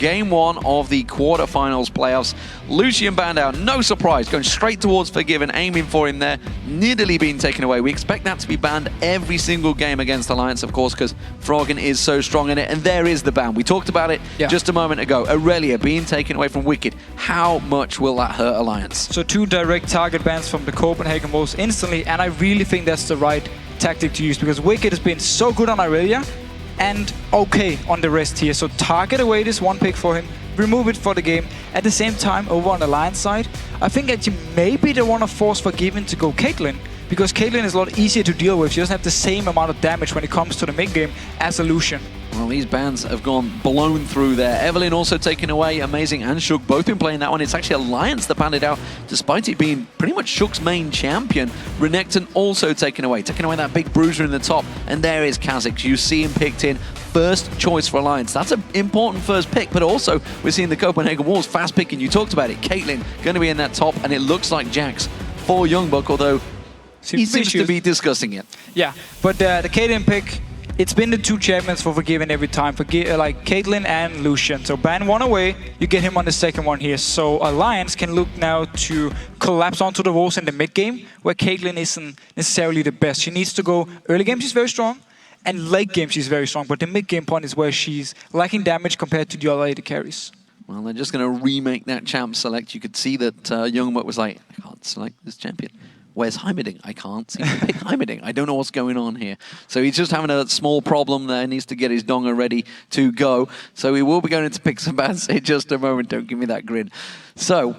game one of the quarterfinals playoffs. Lucian Bandau, no surprise, going straight towards Forgiven, aiming for him there, nearly being taken away. We expect that to be banned every single game against Alliance, of course, because Froggen is so strong in it, and there is the ban. We talked about it just a moment ago. Aurelia being taken away from Wicked. How much will that hurt Alliance? So 2 direct target bans from the Copenhagen Wolves instantly, and I really think that's the right tactic to use, because Wicked has been so good on Aurelia and okay on the rest here. So target away this 1 pick for him, remove it for the game. At the same time, over on the Alliance side, I think actually maybe they want to force Forgiven to go Caitlyn, because Caitlyn is a lot easier to deal with. She doesn't have the same amount of damage when it comes to the mid game as a Lucian. Well, these bans have gone blown through there. Evelyn also taken away. Amazing and Shook both been playing that one. It's actually Alliance that banned it out, despite it being pretty much Shook's main champion. Renekton also taken away that big bruiser in the top. And there is Kha'Zix. You see him picked in. First choice for Alliance. That's an important first pick, but also we're seeing the Copenhagen Wolves fast picking. You talked about it. Caitlyn going to be in that top, and it looks like Jax for Youngbuck, although he seems to be discussing it. Yeah, but the Caitlyn pick, it's been the 2 champions for Forgiven every time, like Caitlyn and Lucian. So ban 1 away, you get him on the second one here. So Alliance can look now to collapse onto the Wolves in the mid game, where Caitlyn isn't necessarily the best. She needs to go early game, she's very strong, and late game she's very strong, but the mid game point is where she's lacking damage compared to the other AD carries. Well, they're just going to remake that champ select. You could see that Youngbuck was like, I can't select this champion. Where's Heimerdinger? I can't seem to pick Heimerdinger. I don't know what's going on here. So he's just having a small problem there. Needs to get his donga ready to go. So we will be going into picks and bans in just a moment. Don't give me that grin. So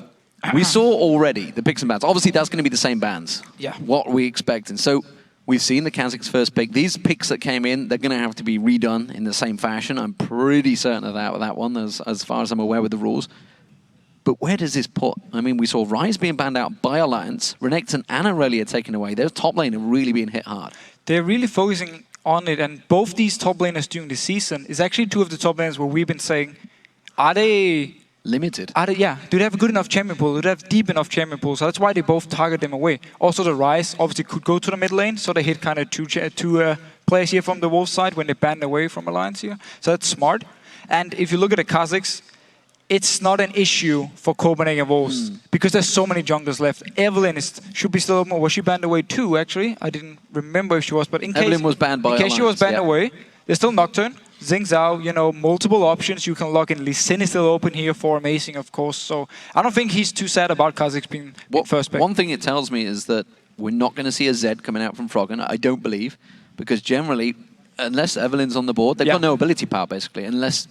we saw already the picks and bans. Obviously, that's going to be the same bans. Yeah. What we expecting. So we've seen the Kha'Zix first pick. These picks that came in, they're going to have to be redone in the same fashion. I'm pretty certain of that with that one, as far as I'm aware with the rules. But where does this put? I mean, we saw Ryze being banned out by Alliance, Renekton and Aurelia taken away. Their top lane are really being hit hard. They're really focusing on it, and both these top laners during the season is actually 2 of the top laners where we've been saying, are they limited? Do they have a good enough champion pool? Do they have deep enough champion pool? So that's why they both target them away. Also, the Ryze obviously could go to the mid lane, so they hit kind of two players here from the Wolf side when they banned away from Alliance here. So that's smart. And if you look at the Kha'Zix, it's not an issue for Copenhagen Wolves because there's so many junglers left. Evelyn should be still open. Was she banned away too, actually? I didn't remember if she was, but in case Evelyn was banned by in case Alliance, she was banned away, there's still Nocturne, Xing Zhao, multiple options you can lock in. Lee Sin is still open here for Amazing, of course. So I don't think he's too sad about Kha'Zix being first pick. One thing it tells me is that we're not going to see a Zed coming out from Froggen, I don't believe, because generally, unless Evelyn's on the board, they've got no ability power, basically, unless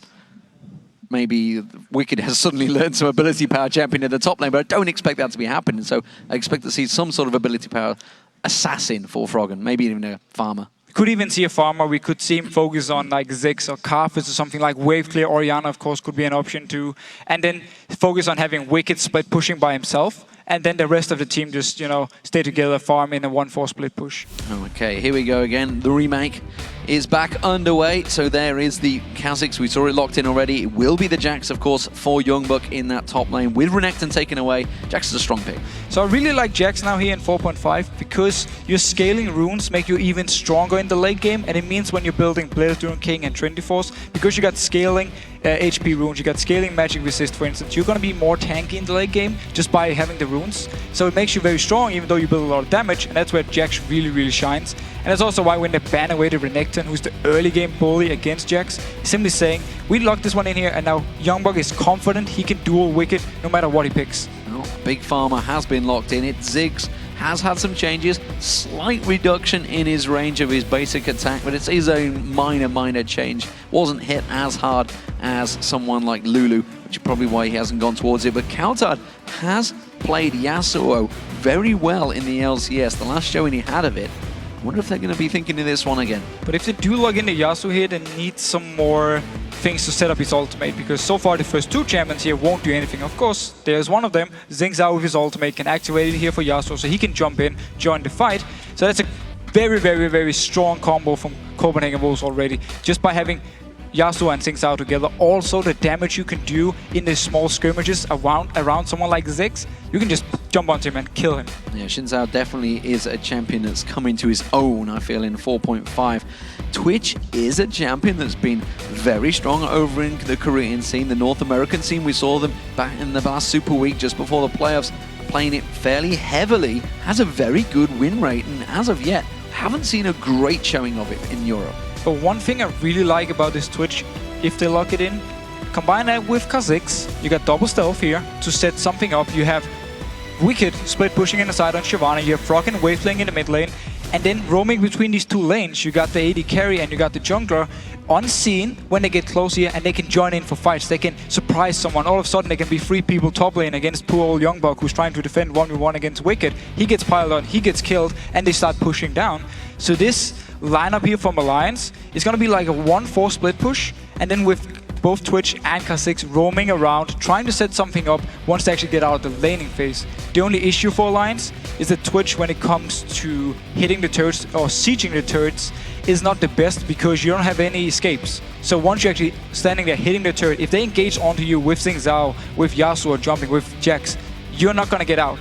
maybe Wicked has suddenly learned some ability power champion at the top lane, but I don't expect that to be happening. So I expect to see some sort of ability power assassin for Froggen, maybe even a farmer. We could even see a farmer. We could see him focus on like Ziggs or Carthus or something like Wave Clear. Orianna, of course, could be an option too. And then focus on having Wicked split pushing by himself. And then the rest of the team just, stay together, farm in a 1-4 split push. Okay, here we go again. The remake is back underway. So there is the Kha'Zix. We saw it locked in already. It will be the Jax, of course, for Youngbuck in that top lane with Renekton taken away. Jax is a strong pick. So I really like Jax now here in 4.5 because your scaling runes make you even stronger in the late game. And it means when you're building Blaze During King and Trinity Force, because you got scaling HP runes, you got scaling magic resist, for instance, you're going to be more tanky in the late game just by having the runes. So it makes you very strong even though you build a lot of damage, and that's where Jax really, really shines. And that's also why when they ban away the Renekton, who's the early game bully against Jax, simply saying, we locked this one in here and now Youngbuck is confident he can duel Wicked no matter what he picks. Well, Big Farmer has been locked in. Ziggs has had some changes, slight reduction in his range of his basic attack, but it's his own minor change. Wasn't hit as hard as someone like Lulu, which is probably why he hasn't gone towards it. But Kautard has played Yasuo very well in the LCS, the last showing he had of it. I wonder if they're going to be thinking of this one again. But if they do log into Yasuo here, they need some more things to set up his ultimate, because so far the first 2 champions here won't do anything. Of course, there's one of them, Xing Zhao with his ultimate, can activate it here for Yasuo, so he can jump in, join the fight. So that's a very, very, very strong combo from Copenhagen Wolves already, just by having Yasuo and Xing Zhao together. Also, the damage you can do in the small skirmishes around someone like Ziggs, you can just jump onto him and kill him. Yeah, Xin Zhao definitely is a champion that's coming to his own, I feel, in 4.5. Twitch is a champion that's been very strong over in the Korean scene, the North American scene. We saw them back in the last Super Week just before the playoffs, playing it fairly heavily, has a very good win rate, and as of yet, haven't seen a great showing of it in Europe. But one thing I really like about this Twitch, if they lock it in, combine that with Kha'Zix, you got double stealth here to set something up. You have Wicked split pushing in the side on Shyvana, you have Frog and Wave playing in the mid lane, and then roaming between these two lanes, you got the AD carry and you got the jungler unseen when they get close here, and they can join in for fights. They can surprise someone. All of a sudden, they can be 3 people top lane against poor old Youngbuck who's trying to defend 1v1 against Wicked. He gets piled on, he gets killed, and they start pushing down. So this lineup here from Alliance is going to be like a 1-4 split push, and then with both Twitch and Kha'Zix roaming around, trying to set something up once they actually get out of the laning phase. The only issue for Alliance is that Twitch, when it comes to hitting the turrets or sieging the turrets, is not the best because you don't have any escapes. So once you're actually standing there hitting the turret, if they engage onto you with Xing Zhao, with Yasuo or jumping, with Jax, you're not going to get out.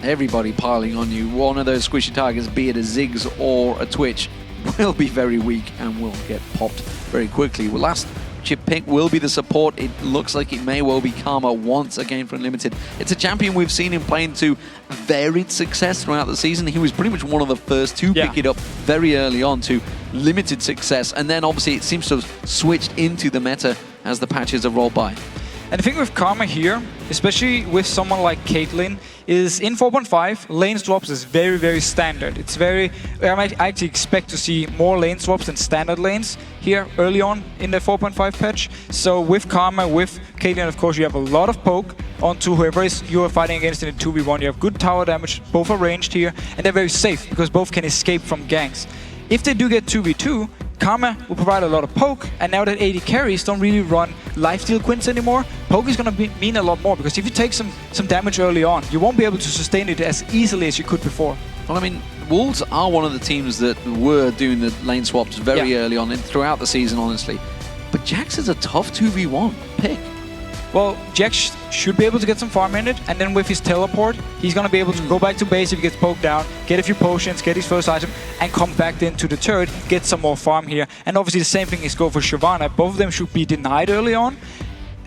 Everybody piling on you. One of those squishy targets, be it a Ziggs or a Twitch, will be very weak and will get popped very quickly. Well, last chip pick will be the support. It looks like it may well be Karma once again for Unlimited. It's a champion we've seen him playing to varied success throughout the season. He was pretty much one of the first to pick it up very early on to limited success, and then obviously it seems to have switched into the meta as the patches have rolled by. And the thing with Karma here, especially with someone like Caitlyn, is in 4.5, lane swaps is very, very standard. It's very, I might actually expect to see more lane swaps than standard lanes here early on in the 4.5 patch. So with Karma, with Caitlyn, of course, you have a lot of poke onto whoever is you are fighting against in a 2v1. You have good tower damage, both are ranged here, and they're very safe because both can escape from ganks. If they do get 2v2, Karma will provide a lot of poke, and now that AD carries don't really run lifesteal quints anymore, poke is going to mean a lot more, because if you take some damage early on, you won't be able to sustain it as easily as you could before. Well, I mean, Wolves are one of the teams that were doing the lane swaps very early on and throughout the season, honestly. But Jax is a tough 2v1 pick. Well, Jax should be able to get some farm in it, and then with his teleport, he's going to be able to go back to base if he gets poked down, get a few potions, get his first item, and come back into the turret, get some more farm here. And obviously the same thing is go for Shyvana. Both of them should be denied early on.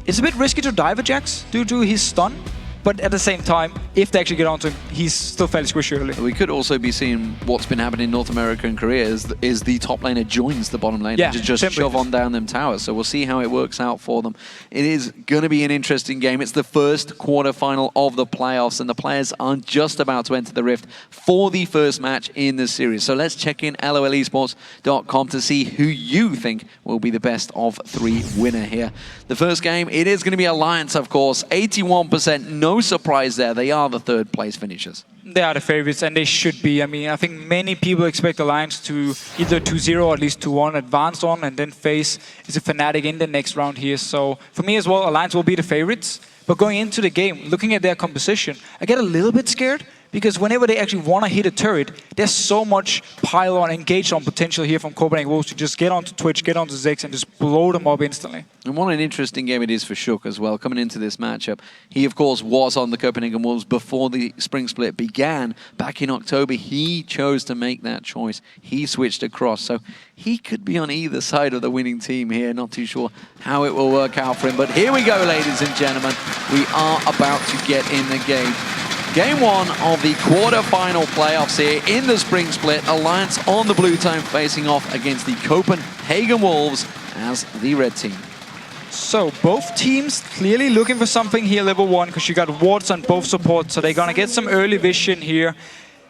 It's a bit risky to dive at Jax due to his stun, but at the same time, if they actually get onto him, he's still fairly squishy early. We could also be seeing what's been happening in North America and Korea is the top laner joins the bottom lane and just shove on down them towers. So we'll see how it works out for them. It is going to be an interesting game. It's the first quarterfinal of the playoffs, and the players are just about to enter the Rift for the first match in the series. So let's check in lolesports.com to see who you think will be the best of 3 winner here. The first game, it is going to be Alliance, of course. 81%, no surprise there. They are the 3rd place finishers. They are the favorites, and they should be. I mean, I think many people expect Alliance to either 2-0 or at least 2-1 advance on, and then face is a Fnatic in the next round here. So for me as well, Alliance will be the favorites. But going into the game, looking at their composition, I get a little bit scared, because whenever they actually want to hit a turret, there's so much pile-on, engage-on potential here from Copenhagen Wolves to just get onto Twitch, get onto Ziggs, and just blow them up instantly. And what an interesting game it is for Shook as well, coming into this matchup. He, of course, was on the Copenhagen Wolves before the spring split began. Back in October, he chose to make that choice. He switched across, so he could be on either side of the winning team here. Not too sure how it will work out for him. But here we go, ladies and gentlemen. We are about to get in the game. Game 1 of the quarter-final playoffs here in the spring split. Alliance on the blue team facing off against the Copenhagen Wolves as the red team. So both teams clearly looking for something here level 1, because you got wards on both supports, so they're going to get some early vision here.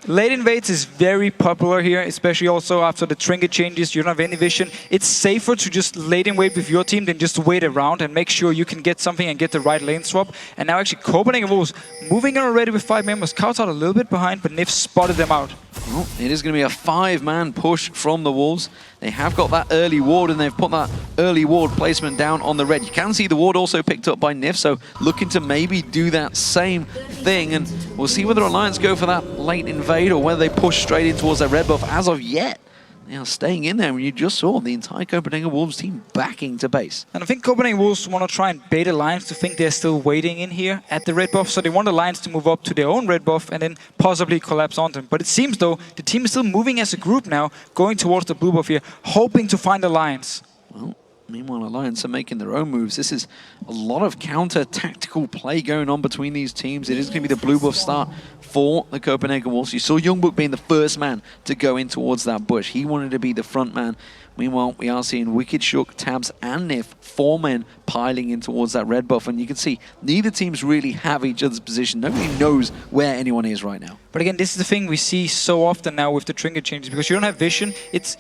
Late invades is very popular here, especially also after the trinket changes. You don't have any vision. It's safer to just late invade with your team than just wait around and make sure you can get something and get the right lane swap. And now actually Copenhagen Wolves moving in already with 5 members. Scouts out a little bit behind, but Nif spotted them out. Well, it is going to be a 5-man push from the Wolves. They have got that early ward, and they've put that early ward placement down on the red. You can see the ward also picked up by Nif, so looking to maybe do that same thing. And we'll see whether Alliance go for that late invade or whether they push straight in towards their red buff. As of yet, staying in there, and you just saw the entire Copenhagen Wolves team backing to base. And I think Copenhagen Wolves want to try and bait Alliance to think they're still waiting in here at the red buff, so they want Alliance to move up to their own red buff and then possibly collapse on them. But it seems, though, the team is still moving as a group now, going towards the blue buff here, hoping to find Alliance. Well, meanwhile, Alliance are making their own moves. This is a lot of counter-tactical play going on between these teams. It is going to be the blue buff start for the Copenhagen Wolves. You saw Youngbook being the first man to go in towards that bush. He wanted to be the front man. Meanwhile, we are seeing Wicked, Shook, Tabs, and Nif, 4 men piling in towards that red buff. And you can see neither teams really have each other's position. Nobody knows where anyone is right now. But again, this is the thing we see so often now with the trinket changes, because you don't have vision.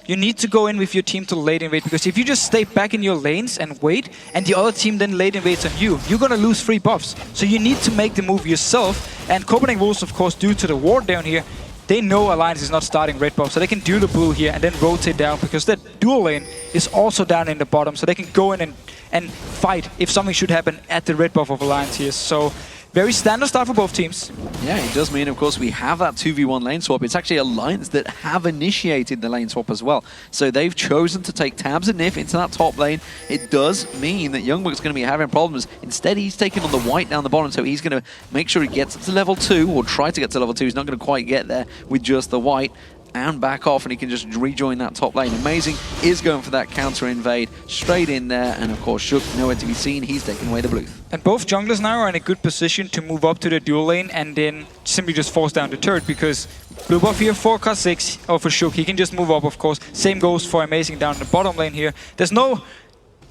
You need to go in with your team to late invade, because if you just stay back in your lanes and wait, and the other team then late invades on you, you're going to lose 3 buffs. So you need to make the move yourself. And Copenhagen Wolves, of course, due to the ward down here, they know Alliance is not starting red buff, so they can do the blue here and then rotate down, because that dual lane is also down in the bottom, so they can go in and fight if something should happen at the red buff of Alliance here. So very standard start for both teams. Yeah, it does mean, of course, we have that 2v1 lane swap. It's actually Alliance that have initiated the lane swap as well. So they've chosen to take Tabs and Nif into that top lane. It does mean that Youngbook's going to be having problems. Instead, he's taking on the white down the bottom, so he's going to make sure he gets up to level 2, or try to get to level 2. He's not going to quite get there with just the white. And back off, and he can just rejoin that top lane. Amazing is going for that counter invade straight in there, and of course Shook nowhere to be seen. He's taking away the blue. And both junglers now are in a good position to move up to the dual lane and then simply just force down the turret, because blue buff here for K6 or for Shook, he can just move up, of course. Same goes for Amazing down the bottom lane here. There's no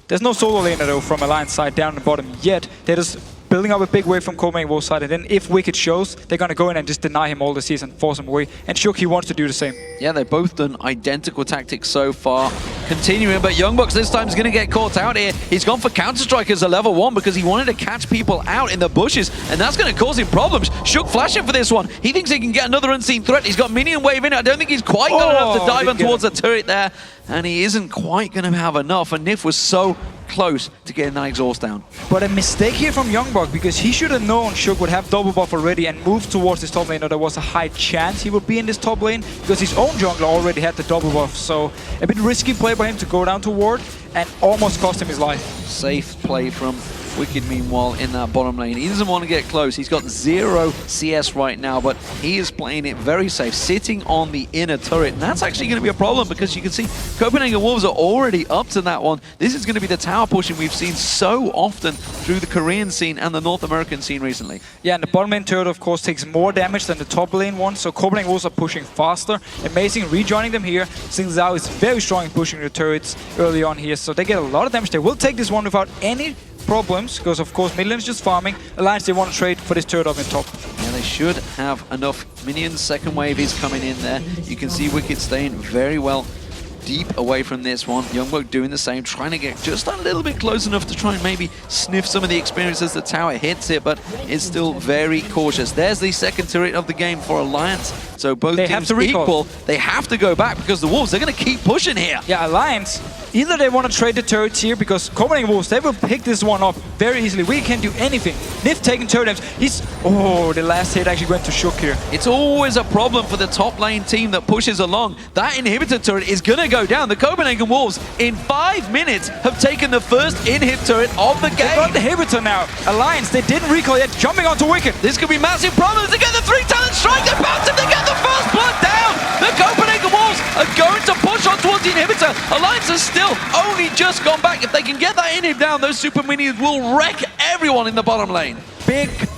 solo laner though from Alliance side down the bottom yet. They're just building up a big wave from Copenhagen Wolves side, and then if Wicked shows, they're going to go in and just deny him all the season, force him away. And Shook, he wants to do the same. Yeah, they've both done identical tactics so far. Continuing, but Youngbucks this time is going to get caught out here. He's gone for Counter-Strike as a level 1 because he wanted to catch people out in the bushes, and that's going to cause him problems. Shook flashing for this one. He thinks he can get another unseen threat. He's got minion wave in it. I don't think he's quite got enough to dive on towards the turret there, and he isn't quite going to have enough, and Nif was so close to getting that exhaust down. But a mistake here from Youngbuck, because he should have known Shook would have double buff already and moved towards this top lane, or there was a high chance he would be in this top lane, because his own jungler already had the double buff. So a bit risky play by him to go down to ward and almost cost him his life. Safe play from Wicked, meanwhile, in that bottom lane. He doesn't want to get close. He's got 0 CS right now, but he is playing it very safe, sitting on the inner turret. And that's actually going to be a problem, because you can see Copenhagen Wolves are already up to that one. This is going to be the tower pushing we've seen so often through the Korean scene and the North American scene recently. Yeah, and the bottom lane turret, of course, takes more damage than the top lane one, so Copenhagen Wolves are pushing faster. Amazing rejoining them here. Sing Zhao is very strong in pushing the turrets early on here, so they get a lot of damage. They will take this one without any problems, because of course mid lane is just farming. Alliance, they want to trade for this turret up in top. Yeah, they should have enough minions. Second wave is coming in there. You can see Wicked staying very well deep away from this one. Youngbuck doing the same, trying to get just a little bit close enough to try and maybe sniff some of the experience as the tower hits it, but it's still very cautious. There's the second turret of the game for Alliance. So both teams equal. They have to go back, because the Wolves, they're going to keep pushing here. Yeah, Alliance, either they want to trade the turrets here, because Copenhagen Wolves, they will pick this one up very easily. We can't do anything. Nif taking turret damage. The last hit actually went to Shook here. It's always a problem for the top lane team that pushes along. That inhibitor turret is going to go down. The Copenhagen Wolves, in 5 minutes, have taken the first inhib turret of the game. They got the inhibitor now. Alliance, they didn't recall yet, jumping onto Wicked. This could be massive problems. They get the 3-talent strike. They bounce him. They get the first blood down. The Copenhagen Wolves are going to push on towards the inhibitor. Alliance has still only just gone back. If they can get that inhib down, those super minions will wreck everyone in the bottom lane.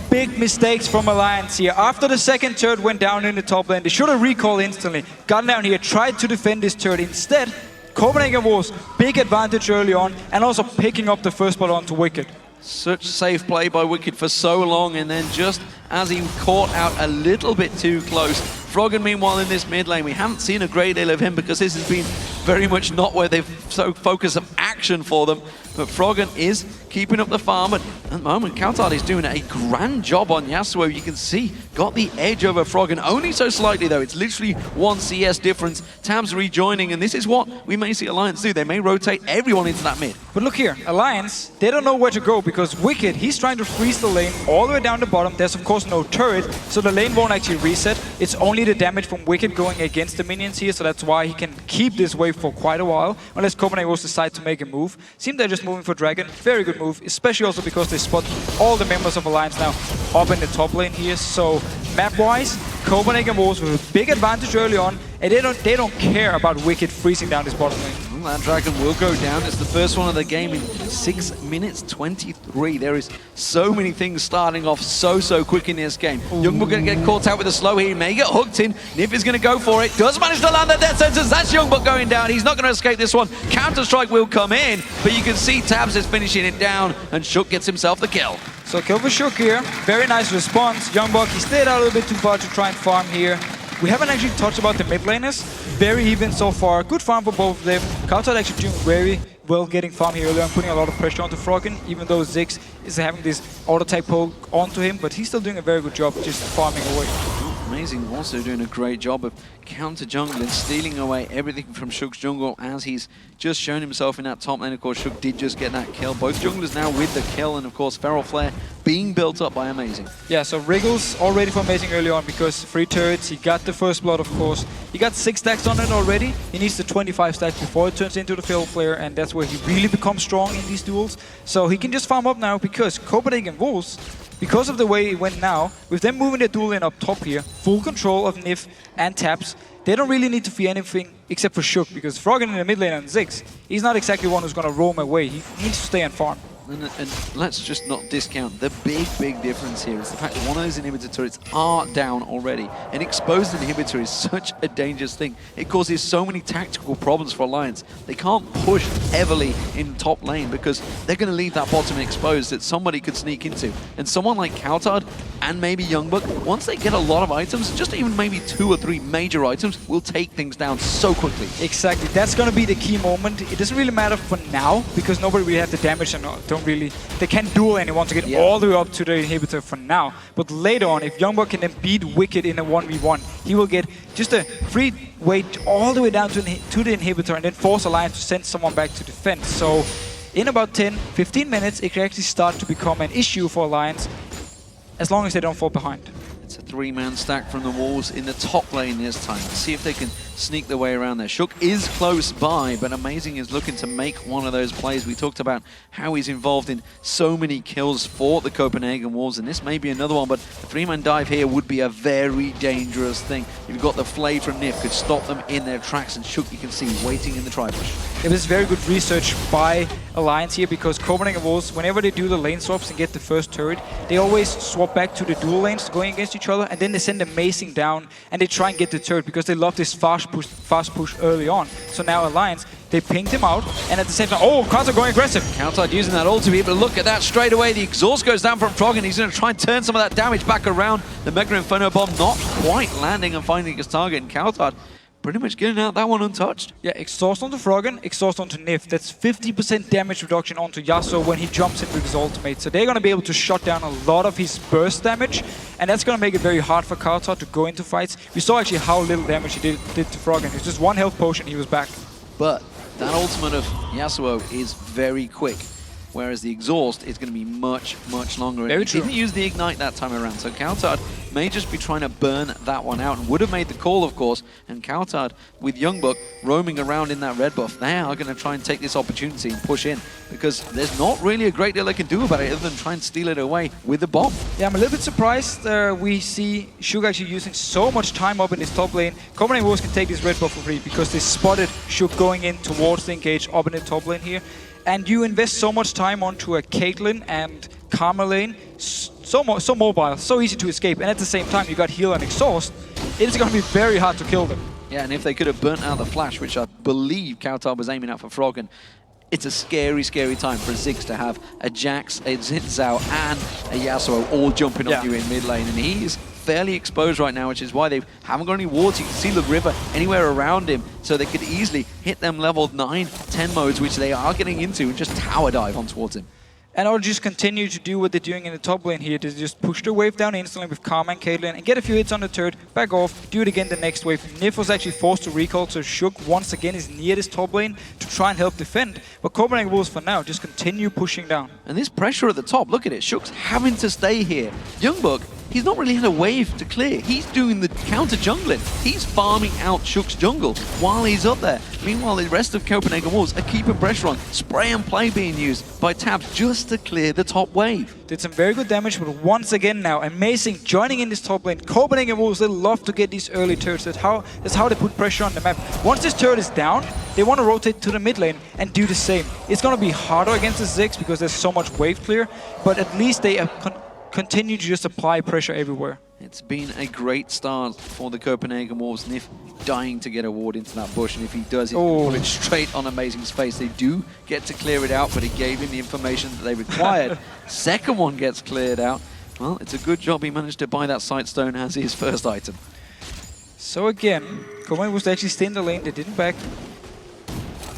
Big mistakes from Alliance here. After the second turret went down in the top lane, they should have recalled instantly. Got down here, tried to defend this turret. Instead, Copenhagen Wolves, big advantage early on, and also picking up the first spot onto Wicked. Such safe play by Wicked for so long, and then just as he caught out a little bit too close. Froggen, meanwhile, in this mid lane, we haven't seen a great deal of him, because this has been very much not where they've so focus of action for them. But Froggen is keeping up the farm, and at the moment, Coutard is doing a grand job on Yasuo. You can see, got the edge over Froggen, only so slightly though. It's literally 1 CS difference. Tabs rejoining, and this is what we may see Alliance do. They may rotate everyone into that mid. But look here, Alliance, they don't know where to go because Wicked, he's trying to freeze the lane all the way down the bottom. There's of course no turret, so the lane won't actually reset. It's only the damage from Wicked going against the minions here, so that's why he can keep this wave for quite a while, unless Copenhagen will decide to make a move. Seems they're just moving for Dragon. Very good move, especially also because they spot all the members of Alliance now up in the top lane here. So map-wise, Copenhagen Wolves with a big advantage early on, and they don't care about Wicked freezing down this bottom lane. Well, that Dragon will go down. It's the first one of the game in 6 minutes 23. There is so many things starting off so quick in this game. Youngbook going to get caught out with a slow here. He may get hooked in. Nif is going to go for it. Does manage to land the death sentence. That's Youngbook going down. He's not going to escape this one. Counter-Strike will come in, but you can see Tabs is finishing it down, and Shook gets himself the kill. So kill for Shook here. Very nice response. Youngbook, he stayed out a little bit too far to try and farm here. We haven't actually touched about the mid laners. Very even so far. Good farm for both of them. Coutard actually doing very well getting farm here earlier and putting a lot of pressure onto Froggen, even though Ziggs is having this auto-type poke onto him, but he's still doing a very good job just farming away. Amazing, also doing a great job of counter-jungling, stealing away everything from Shook's jungle as he's just shown himself in that top lane. Of course, Shook did just get that kill. Both junglers now with the kill, and of course, Feral Flare being built up by Amazing. Yeah, so Wriggles all ready for Amazing early on because 3 turrets, he got the first blood, of course. He got 6 stacks on it already. He needs the 25 stacks before it turns into the Feral Flare, and that's where he really becomes strong in these duels. So he can just farm up now because Copenhagen Wolves, because of the way it went now, with them moving their duel lane up top here, full control of Nif and Taps, they don't really need to fear anything except for Shook, because Froggen in the mid lane and Ziggs, he's not exactly one who's going to roam away. He needs to stay and farm. And let's just not discount the big difference here is the fact that one of those inhibitor turrets are down already. An exposed inhibitor is such a dangerous thing. It causes so many tactical problems for Alliance. They can't push heavily in top lane because they're going to leave that bottom exposed that somebody could sneak into. And someone like Coutard and maybe Youngbook, once they get a lot of items, just even maybe 2 or 3 major items, will take things down so quickly. Exactly. That's going to be the key moment. It doesn't really matter for now because nobody really has the damage and they can't duel anyone to get all the way up to the inhibitor for now. But later on, if Youngbook can then beat Wicked in a 1v1, he will get just a free way all the way down to the inhibitor and then force Alliance to send someone back to defense. So in about 10-15 minutes, it can actually start to become an issue for Alliance as long as they don't fall behind. It's a 3-man stack from the Wolves in the top lane this time. Let's see if they can sneak their way around there. Shook is close by, but Amazing is looking to make one of those plays. We talked about how he's involved in so many kills for the Copenhagen Wolves, and this may be another one, but a 3-man dive here would be a very dangerous thing. You've got the Flay from Nif, could stop them in their tracks, and Shook, you can see, waiting in the tri-bush. It was very good research by Alliance here because Copenhagen Wolves, whenever they do the lane swaps and get the first turret, they always swap back to the dual lanes going against each other, and then they send Amazing down and they try and get the turret because they love this fast push early on. So now Alliance, they pinged him out, and at the same time, oh, Coutard going aggressive. Coutard using that ult to be able to look at that straight away. The exhaust goes down from Froggen. He's going to try and turn some of that damage back around. The Mega Inferno Bomb not quite landing and finding his target, and Coutard pretty much getting out that one untouched. Yeah, exhaust onto Froggen, exhaust onto Nif. That's 50% damage reduction onto Yasuo when he jumps in with his ultimate. So they're going to be able to shut down a lot of his burst damage, and that's going to make it very hard for Coutard to go into fights. We saw actually how little damage he did to Froggen. It was just 1 health potion, he was back. But that ultimate of Yasuo is very quick, whereas the exhaust is going to be much longer. Very and he true. didn't use the ignite that time around, so Coutard may just be trying to burn that one out, and would have made the call, of course. And Coutard, with Youngbook roaming around in that red buff, they are going to try and take this opportunity and push in, because there's not really a great deal they can do about it other than try and steal it away with the bomb. Yeah, I'm a little bit surprised we see Shook actually using so much time up in his top lane. Copenhagen Wolves can take this red buff for free because they spotted Shook going in towards the engage up in the top lane here. And you invest so much time onto a Caitlyn and Karma lane, so mobile, so easy to escape, and at the same time you got heal and exhaust, it's going to be very hard to kill them. Yeah, and if they could have burnt out the flash, which I believe Coutard was aiming at for Froggen, it's a scary time for Ziggs to have a Jax, a Xin Zhao, and a Yasuo all jumping on you in mid lane, and he's fairly exposed right now, which is why they haven't got any wards. You can see the river anywhere around him, so they could easily hit them level 9, 10 modes, which they are getting into, and just tower dive on towards him. And I'll just continue to do what they're doing in the top lane here, to just push their wave down instantly with Karma and Caitlyn and get a few hits on the turret, back off, do it again the next wave. Nif was actually forced to recall, so Shook once again is near this top lane to try and help defend. But Copenhagen Wolves for now just continue pushing down. And this pressure at the top, look at it, Shook's having to stay here. Youngbuck, he's not really had a wave to clear. He's doing the counter jungling. He's farming out Shook's jungle while he's up there. Meanwhile, the rest of Copenhagen Wolves are keeping pressure on. Spray and play being used by Tabs just to clear the top wave. Did some very good damage, but once again now, Amazing joining in this top lane. Copenhagen Wolves, they love to get these early turrets. That's how they put pressure on the map. Once this turret is down, they want to rotate to the mid lane and do the same. It's going to be harder against the Ziggs because there's so much wave clear, but at least they continue to just apply pressure everywhere. It's been a great start for the Copenhagen Wolves. Nif dying to get a ward into that bush, and if he does, he's going to put it straight on Amazing's face. They do get to clear it out, but it gave him the information that they required. Second one gets cleared out. Well, it's a good job he managed to buy that Sightstone as his first item. So again, Copenhagen Wolves actually stay in the lane. They didn't back.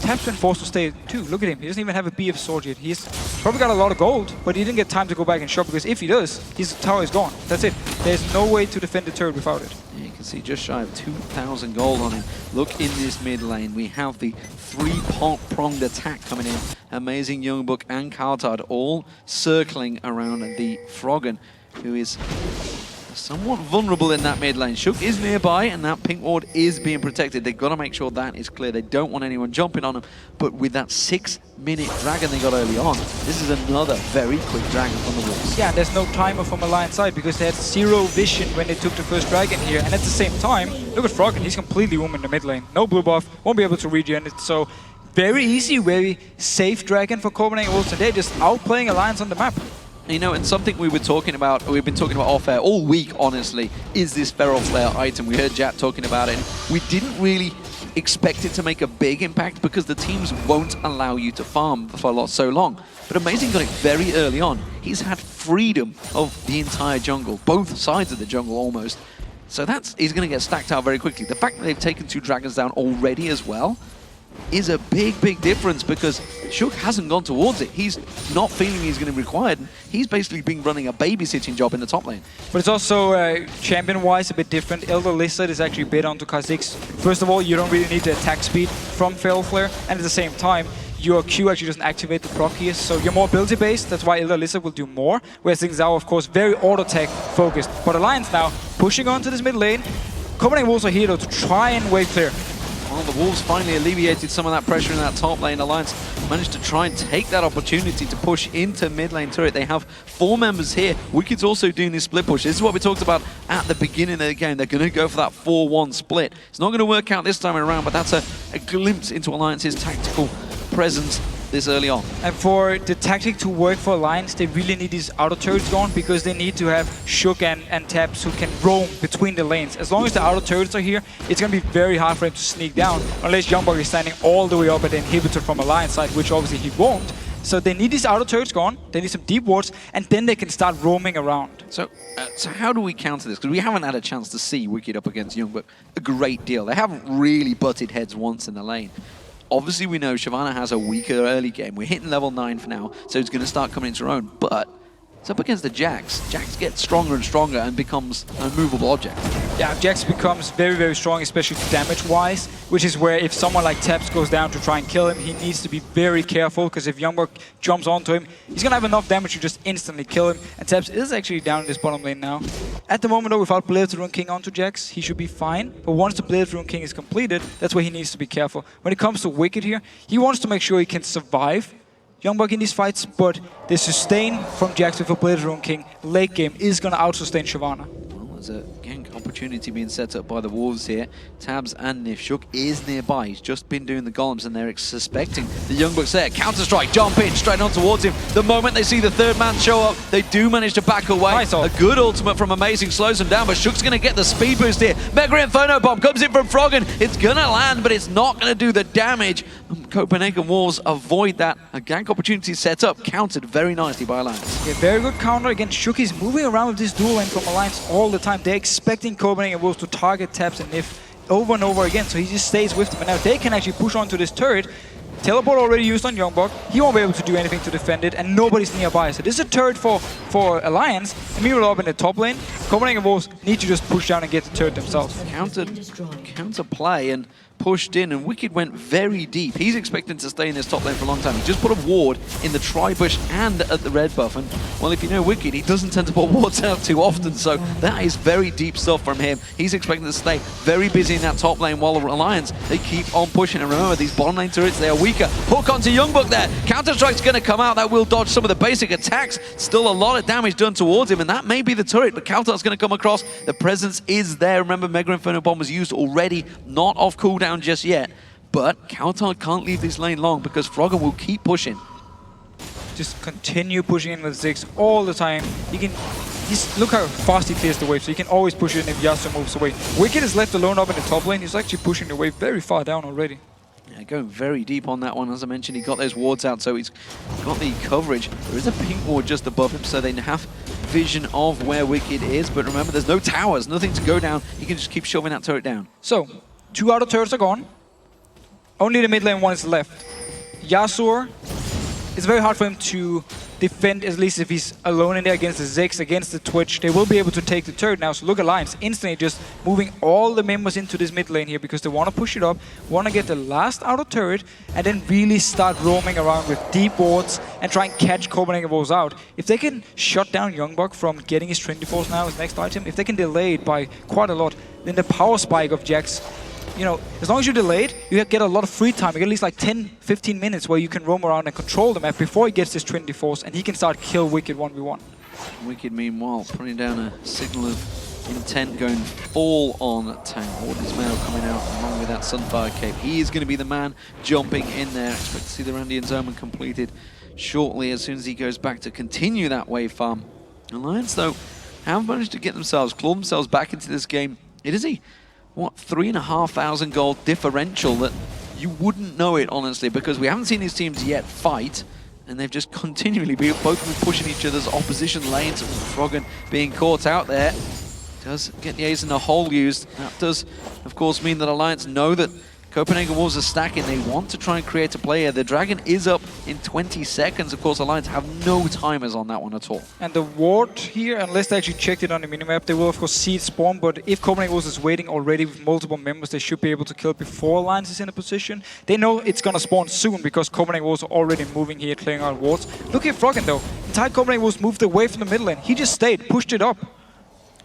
Tap's been forced to stay too. Look at him. He doesn't even have a BF sword yet. He's probably got a lot of gold, but he didn't get time to go back and shop, because if he does, his tower is gone. That's it. There's no way to defend the turret without it. Yeah, you can see just shy of 2,000 gold on him. Look in this mid lane. We have the three-pronged attack coming in. Amazing Youngbuck and Kartard all circling around the Froggen, who is somewhat vulnerable in that mid lane. Shook is nearby, and that pink ward is being protected. They've got to make sure that is clear. They don't want anyone jumping on them. But with that 6-minute dragon they got early on, this is another very quick dragon from the Wolves. Yeah, there's no timer from Alliance side because they had zero vision when they took the first dragon here. And at the same time, look at Froggen. He's completely roaming in the mid lane. No blue buff, won't be able to regen it. So very easy, very safe dragon for Copenhagen Wolves. And they're just outplaying Alliance on the map. You know, and something we've been talking about off-air all week, honestly, is this Feral Flare item. We heard Jack talking about it. We didn't really expect it to make a big impact because the teams won't allow you to farm for so long. But Amazing got it very early on. He's had freedom of the entire jungle, both sides of the jungle almost. So he's going to get stacked out very quickly. The fact that they've taken 2 dragons down already as well is a big, big difference, because Shook hasn't gone towards it. He's not feeling he's going to be required. He's basically been running a babysitting job in the top lane. But it's also, champion-wise, a bit different. Elder Lizard is actually bid onto Kha'Zix. First of all, you don't really need the attack speed from Feral Flare, and at the same time, your Q actually doesn't activate the proc here, so you're more ability-based. That's why Elder Lizard will do more, whereas things are, of course, very auto-tech focused. But Alliance now, pushing onto this mid lane. Copenhagen Wolves are here, though, to try and wave clear. Well, the Wolves finally alleviated some of that pressure in that top lane. Alliance managed to try and take that opportunity to push into mid lane turret. They have 4 members here. Wicked's also doing this split push. This is what we talked about at the beginning of the game. They're going to go for that 4-1 split. It's not going to work out this time around, but that's a glimpse into Alliance's tactical presence this early on. And for the tactic to work for Alliance, they really need these outer turrets gone, because they need to have Shook and Tabs who can roam between the lanes. As long as the outer turrets are here, it's going to be very hard for him to sneak down, unless Youngbuck is standing all the way up at the inhibitor from Alliance side, which obviously he won't. So they need these outer turrets gone, they need some deep wards, and then they can start roaming around. So how do we counter this? Because we haven't had a chance to see Wicked up against Youngbuck a great deal. They haven't really butted heads once in the lane. Obviously, we know Shyvana has a weaker early game. We're hitting level 9 for now, so it's going to start coming into her own. But it's up against the Jax. Jax gets stronger and stronger and becomes an unmovable object. Yeah, Jax becomes very, very strong, especially damage-wise, which is where if someone like Taps goes down to try and kill him, he needs to be very careful, because if Youngbuck jumps onto him, he's going to have enough damage to just instantly kill him. And Taps is actually down in this bottom lane now. At the moment, though, without Blade of the Rune King onto Jax, he should be fine. But once the Blade of the Rune King is completed, that's where he needs to be careful. When it comes to Wicked here, he wants to make sure he can survive Youngbuck in these fights, but the sustain from Jax with a Blade of the Rune King late game is going to out-sustain Shyvana. Well, there's a Gank opportunity being set up by the Wolves here. Tabs and Nifshuk is nearby. He's just been doing the golems and they're suspecting the Young Bucks there. Counter-strike, jump in, straight on towards him. The moment they see the third man show up, they do manage to back away. Nice. A good ultimate from Amazing slows him down, but Shook's going to get the speed boost here. Mega Inferno Bomb comes in from Froggen. It's going to land, but it's not going to do the damage. Copenhagen Wolves avoid that. A gank opportunity set up, countered very nicely by Alliance. Yeah, very good counter. Again, Shook is moving around with this dual lane from Alliance all the time. They're expecting Copenhagen Wolves to target Tabs and Nif over and over again, so he just stays with them. And now they can actually push onto this turret. Teleport already used on Youngbok. He won't be able to do anything to defend it, and nobody's nearby. So this is a turret for Alliance. Emil up in the top lane. Copenhagen Wolves need to just push down and get the turret themselves. Counter play and pushed in, and Wicked went very deep. He's expecting to stay in this top lane for a long time. He just put a ward in the tri-bush and at the red buff. And, well, if you know Wicked, he doesn't tend to put wards out too often, so that is very deep stuff from him. He's expecting to stay very busy in that top lane while Alliance, they keep on pushing. And remember, these bottom lane turrets, they are weaker. Hook onto Youngbok there. Counter-Strike's going to come out. That will dodge some of the basic attacks. Still a lot of damage done towards him, and that may be the turret, but Kautar's going to come across. The presence is there. Remember, Mega Inferno Bomb was used already, not off cooldown just yet, but Kautar can't leave this lane long because Froggen will keep pushing. Just continue pushing in with Ziggs all the time. He can look how fast he clears the wave, so he can always push it in if Yasuo moves away. Wicked is left alone up in the top lane. He's actually pushing the wave very far down already. Yeah, going very deep on that one. As I mentioned, he got those wards out, so he's got the coverage. There is a pink ward just above him, so they have vision of where Wicked is. But remember, there's no towers, nothing to go down. He can just keep shoving that turret down. So, 2 outer turrets are gone. Only the mid lane one is left. Yasuo, it's very hard for him to defend, at least if he's alone in there against the Ziggs, against the Twitch. They will be able to take the turret now. So look, Alliance instantly just moving all the members into this mid lane here because they want to push it up, want to get the last outer turret, and then really start roaming around with deep wards and try and catch Copenhagen Wolves out. If they can shut down Youngbok from getting his Trinity Force now, his next item, if they can delay it by quite a lot, then the power spike of Jax, you know, as long as you delay it, you get a lot of free time. You get at least like 10-15 minutes where you can roam around and control the map before he gets his Trinity Force, and he can start kill Wicked 1v1. Wicked, meanwhile, putting down a signal of intent, going full on tank. Horde Ismail coming out along with that Sunfire Cape. He is going to be the man jumping in there. Expect to see the Randy and Zerman completed shortly as soon as he goes back to continue that wave farm. Alliance, though, have managed to get themselves, claw themselves back into this game. It is a, what, 3,500 gold differential that you wouldn't know it, honestly, because we haven't seen these teams yet fight, and they've just continually both been pushing each other's opposition lanes. Froggen being caught out there does get the ace in the hole used. That does, of course, mean that Alliance know that Copenhagen Wolves are stacking. They want to try and create a play here. The Dragon is up in 20 seconds. Of course, Alliance have no timers on that one at all. And the ward here, unless they actually checked it on the minimap, they will of course see it spawn, but if Copenhagen Wolves is waiting already with multiple members, they should be able to kill it before Alliance is in a position. They know it's gonna spawn soon because Copenhagen Wolves are already moving here, clearing out wards. Look at Froggen though. Entire Copenhagen Wolves moved away from the middle lane. He just stayed, pushed it up.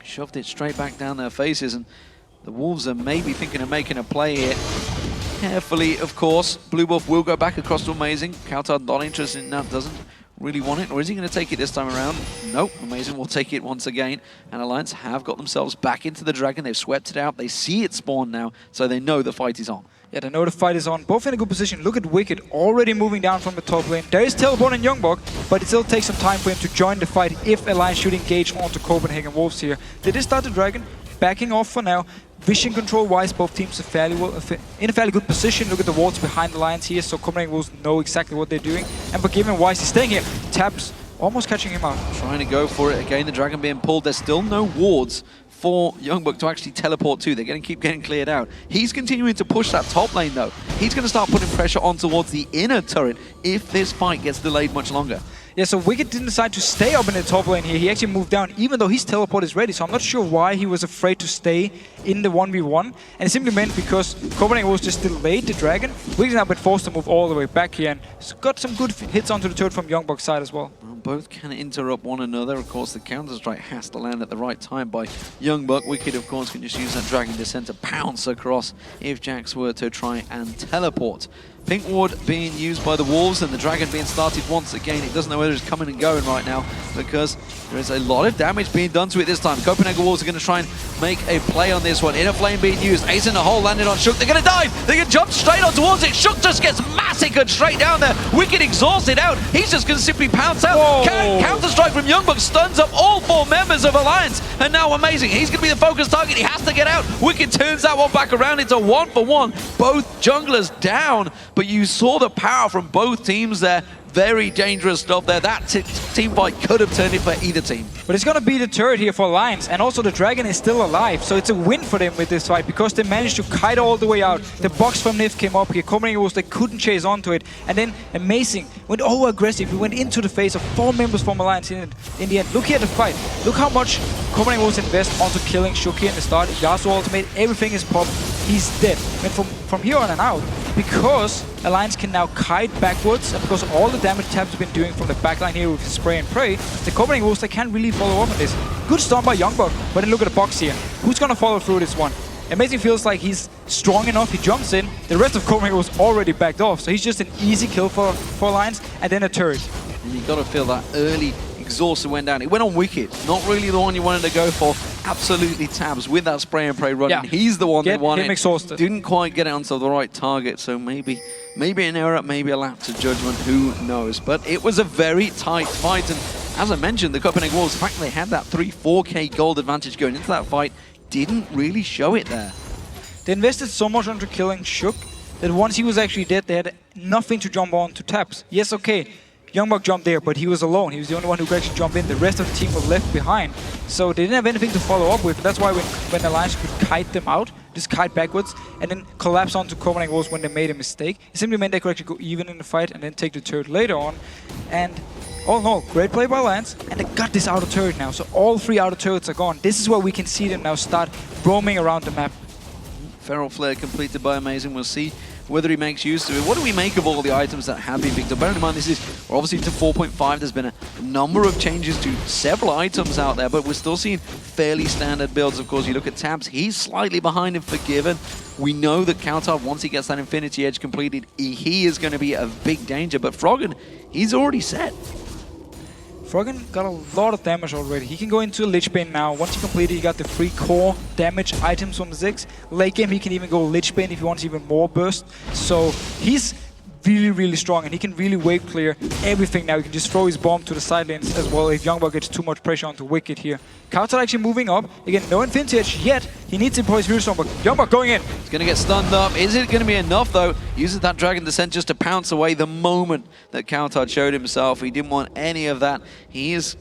Shoved it straight back down their faces, and the Wolves are maybe thinking of making a play here. Carefully, of course. Blue buff will go back across to Amazing. Kautar not interested in that, doesn't really want it. Or is he going to take it this time around? Nope, Amazing will take it once again. And Alliance have got themselves back into the Dragon. They've swept it out. They see it spawn now, so they know the fight is on. Yeah, they know the fight is on. Both in a good position. Look at Wicked already moving down from the top lane. There is Teleport and Youngbok, but it still takes some time for him to join the fight if Alliance should engage onto Copenhagen Wolves here. They did start the Dragon, backing off for now. Vision control-wise, both teams are in a fairly good position. Look at the wards behind the Lions here, so Copenhagen Wolves know exactly what they're doing. And Forgiven-wise, he's staying here. Taps, almost catching him out. Trying to go for it again, the Dragon being pulled. There's still no wards for Youngbok to actually teleport to. They're going to keep getting cleared out. He's continuing to push that top lane, though. He's going to start putting pressure on towards the inner turret if this fight gets delayed much longer. Yeah, so Wicked didn't decide to stay up in the top lane here. He actually moved down, even though his teleport is ready. So I'm not sure why he was afraid to stay in the 1v1. And it simply meant because Copenhagen was just delayed the Dragon. Wicked's now been forced to move all the way back here. And he's got some good hits onto the turret from Youngbok's side as well. Both can interrupt one another. Of course, the counter-strike has to land at the right time by Youngbok. Wicked, of course, can just use that Dragon Descent to pounce across if Jax were to try and teleport. Pink Ward being used by the Wolves and the Dragon being started once again. It doesn't know whether it's coming and going right now because there is a lot of damage being done to it this time. Copenhagen Wolves are going to try and make a play on this one. Inner Flame being used. Ace in the hole landed on Shook. They're going to dive. They can jump straight on towards it. Shook just gets massacred straight down there. Wicked exhausted out. He's just going to simply pounce out. Counter-strike from Youngbuck stuns up all 4 members of Alliance. And now Amazing. He's going to be the focus target. He has to get out. Wicked turns that one back around into 1-for-1. Both junglers down. But you saw the power from both teams there. Very dangerous stuff there. That team fight could have turned it for either team. But it's going to be the turret here for Alliance, and also the Dragon is still alive, so it's a win for them with this fight because they managed to kite all the way out. The box from Nif came up here. Copenhagen Wolves, they couldn't chase onto it, and then Amazing went over-aggressive. He went into the face of 4 members from Alliance in the end. Look here at the fight. Look how much Copenhagen Wolves invest onto killing Shook here in the start. Yasuo ultimate, everything is popped. He's dead. And from here on and out, because Alliance can now kite backwards, and because of all the damage Tabs have been doing from the backline here with his spray and pray, the Copenhagen Wolves, they can't really follow up on this. Good stun by Youngbuck, but then look at the box here. Who's gonna follow through this one? Amazing feels like he's strong enough, he jumps in. The rest of Copenhagen was already backed off, so he's just an easy kill for Alliance, and then a turret. And you gotta feel that early exhaustion went down. It went on Wicked, not really the one you wanted to go for. Absolutely Tabs with that spray and pray running. Yeah. He's the one that won it. Exhausted. Didn't quite get it onto the right target, so maybe an error, maybe a lapse of judgment, who knows. But it was a very tight fight, and as I mentioned, the Copenhagen Wolves, the fact they had that 3-4k gold advantage going into that fight, didn't really show it there. They invested so much into killing Shook that once he was actually dead, they had nothing to jump on to Tabs. Yes, okay, Youngbuck jumped there, but he was alone. He was the only one who could actually jump in. The rest of the team was left behind. So they didn't have anything to follow up with. That's why when Alliance could kite them out, just kite backwards, and then collapse onto Copenhagen Wolves when they made a mistake, it simply meant they could actually go even in the fight and then take the turret later on. And all in all, great play by Alliance, and they got this outer turret now. So all 3 outer turrets are gone. This is where we can see them now start roaming around the map. Feral Flare completed by Amazing. We'll see whether he makes use of it. What do we make of all the items that have been picked up? Bearing in mind, we're obviously to 4.5. There's been a number of changes to several items out there, but we're still seeing fairly standard builds. Of course, you look at Tabs, he's slightly behind in Forgiven. We know that Kautar, once he gets that Infinity Edge completed, he is going to be a big danger, but Froggen, he's already set. Froggen got a lot of damage already. He can go into a Lich Bane now. Once he completed, he got the 3 core damage items from the Ziggs. Late game, he can even go Lich Bane if he wants even more burst. So he's really, really strong, and he can really wave clear everything now. He can just throw his bomb to the side lanes as well if Youngbuck gets too much pressure onto Wicked here. Kautar actually moving up. Again, no Infinity Edge yet. He needs to employ his Fury Storm, but Youngbuck going in. He's going to get stunned up. Is it going to be enough, though? Uses that Dragon Descent just to pounce away the moment that Kautar showed himself. He didn't want any of that. He is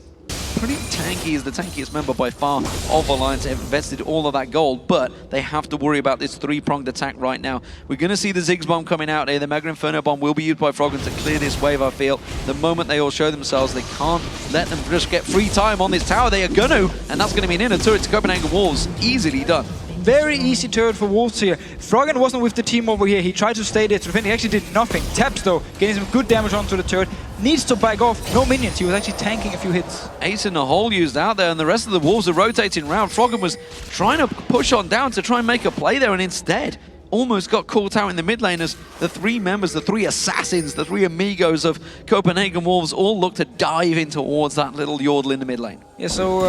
pretty tanky. He's the tankiest member by far of Alliance. They've invested all of that gold, but they have to worry about this 3-pronged attack right now. We're going to see the Ziggs bomb coming out here. The Mega Inferno bomb will be used by Froggen to clear this wave, I feel. The moment they all show themselves, they can't let them just get free time on this tower. They are going to, and that's going to be an inner turret to Copenhagen Wolves. Easily done. Very easy turret for Wolves here. Froggen wasn't with the team over here. He tried to stay there to defend. He actually did nothing. Tabs, though, getting some good damage onto the turret. Needs to back off. No minions. He was actually tanking a few hits. Ace in the hole used out there, and the rest of the Wolves are rotating around. Froggen was trying to push on down to try and make a play there, and instead almost got caught out in the mid lane as the 3 members, the 3 assassins, the 3 amigos of Copenhagen Wolves all look to dive in towards that little yordle in the mid lane. Yeah, so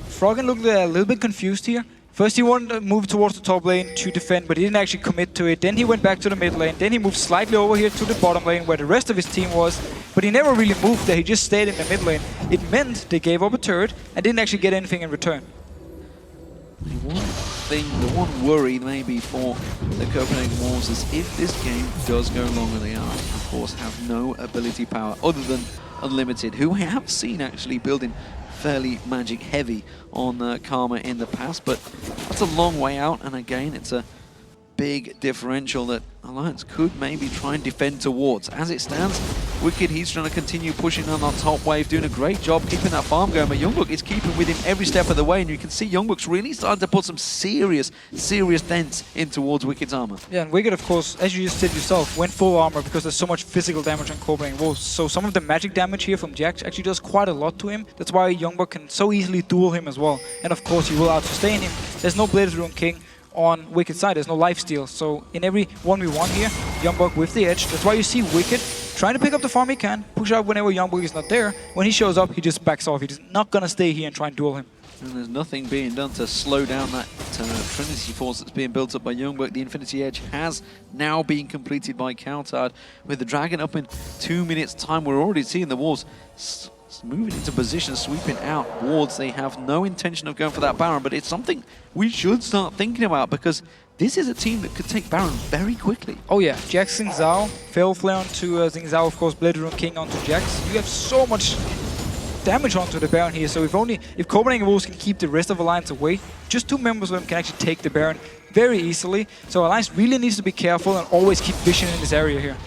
Froggen looked a little bit confused here. First he wanted to move towards the top lane to defend, but he didn't actually commit to it. Then he went back to the mid lane. Then he moved slightly over here to the bottom lane where the rest of his team was, but he never really moved there. He just stayed in the mid lane. It meant they gave up a turret and didn't actually get anything in return. The one worry maybe for the Copenhagen Wolves is if this game does go longer, they are, of course, have no ability power other than Unlimited, who we have seen actually building fairly magic heavy on Karma in the past, but that's a long way out, and again, it's a big differential that Alliance could maybe try and defend towards. As it stands, Wicked, he's trying to continue pushing on that top wave, doing a great job keeping that farm going, but Youngbuck is keeping with him every step of the way, and you can see Youngbuck's really starting to put some serious dents in towards Wicked's armor. Yeah, and Wicked, of course, as you just said yourself, went full armor because there's so much physical damage on Copenhagen Wolves. So some of the magic damage here from Jax actually does quite a lot to him. That's why Youngbuck can so easily duel him as well. And of course, he will out-sustain him. There's no Blade of the Rune King. on Wicked's side. There's no lifesteal. So in every 1v1 here, Youngbuck with the edge. That's why you see Wicked trying to pick up the farm he can, push out whenever Youngbuck is not there. When he shows up, he just backs off. He's not going to stay here and try and duel him. And there's nothing being done to slow down that Trinity Force that's being built up by Youngbuck. The Infinity Edge has now been completed by Coulthard. With the Dragon up in 2 minutes' time, we're already seeing the Wolves moving into position, sweeping out wards. They have no intention of going for that Baron, but it's something we should start thinking about because this is a team that could take Baron very quickly. Oh yeah, Jax Xing Zhao, Fail Flare onto Xing Zhao, of course, Blade Rune King onto Jax. You have so much damage onto the Baron here, so if Copenhagen Wolves can keep the rest of Alliance away, just 2 members of them can actually take the Baron very easily. So Alliance really needs to be careful and always keep vision in this area here.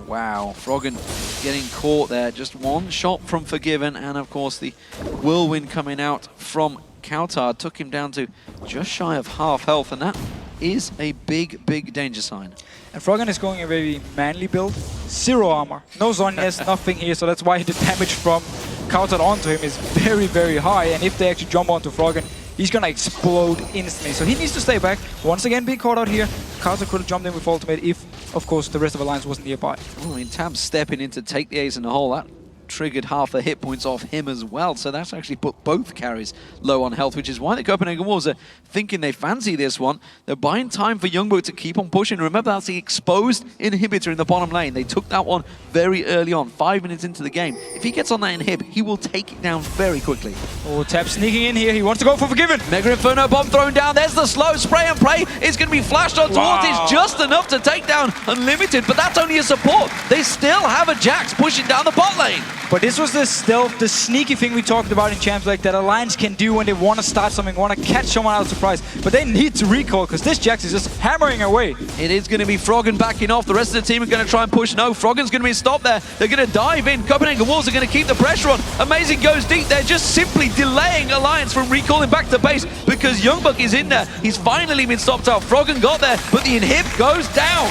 Wow, Froggen getting caught there. Just one shot from Forgiven, and of course the Whirlwind coming out from Coulthard took him down to just shy of half health, and that is a big, big danger sign. And Froggen is going a very manly build. 0 armor, no Zhonya's, nothing here, so that's why the damage from Coulthard onto him is very, very high, and if they actually jump onto Froggen, he's gonna explode instantly. So he needs to stay back. Once again being caught out here. Coulthard could have jumped in with ultimate if, of course, the rest of Alliance wasn't nearby. Well, I mean, Tab stepping in to take the ace in the hole, that triggered half the hit points off him as well. So that's actually put both carries low on health, which is why the Copenhagen Wolves are thinking they fancy this one. They're buying time for Youngbuck to keep on pushing. Remember, that's the exposed inhibitor in the bottom lane. They took that one very early on, 5 minutes into the game. If he gets on that inhib, he will take it down very quickly. Oh, Tab sneaking in here. He wants to go for Forgiven. Mega Inferno bomb thrown down. There's the slow spray and pray. It's going to be flashed on towards. It's just enough to take down Unlimited, but that's only a support. They still have a Jax pushing down the bot lane. But this was the stealth, the sneaky thing we talked about in Champs League that Alliance can do when they want to start something, want to catch someone out of surprise. But they need to recall because this Jax is just hammering away. It is going to be Froggen backing off. The rest of the team are going to try and push. No, Froggen's going to be stopped there. They're going to dive in. Copenhagen Wolves are going to keep the pressure on. Amazing goes deep. They're just simply delaying Alliance from recalling back to base because Youngbuck is in there. He's finally been stopped out. Froggen got there, but the inhib goes down.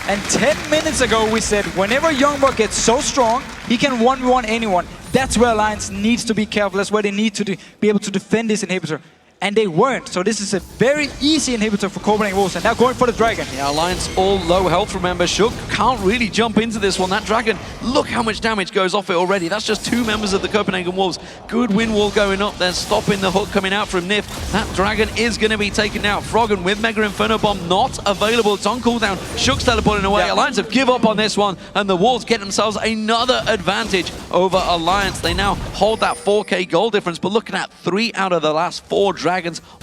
And 10 minutes ago we said whenever Youngbuck gets so strong, he can 1v1 anyone. That's where Alliance needs to be careful. That's where they need to be able to defend this inhibitor. And they weren't. So this is a very easy inhibitor for Copenhagen Wolves. And now going for the Dragon. Yeah, Alliance all low health, remember. Shook can't really jump into this one. That Dragon, look how much damage goes off it already. That's just 2 members of the Copenhagen Wolves. Good wind wall going up there, stopping the hook coming out from Nif. That Dragon is going to be taken out. Froggen with Mega Inferno Bomb not available. It's on cooldown. Shook's teleporting away. Yeah. Alliance have give up on this one. And the Wolves get themselves another advantage over Alliance. They now hold that 4k goal difference. But looking at 3 out of the last 4 Dragons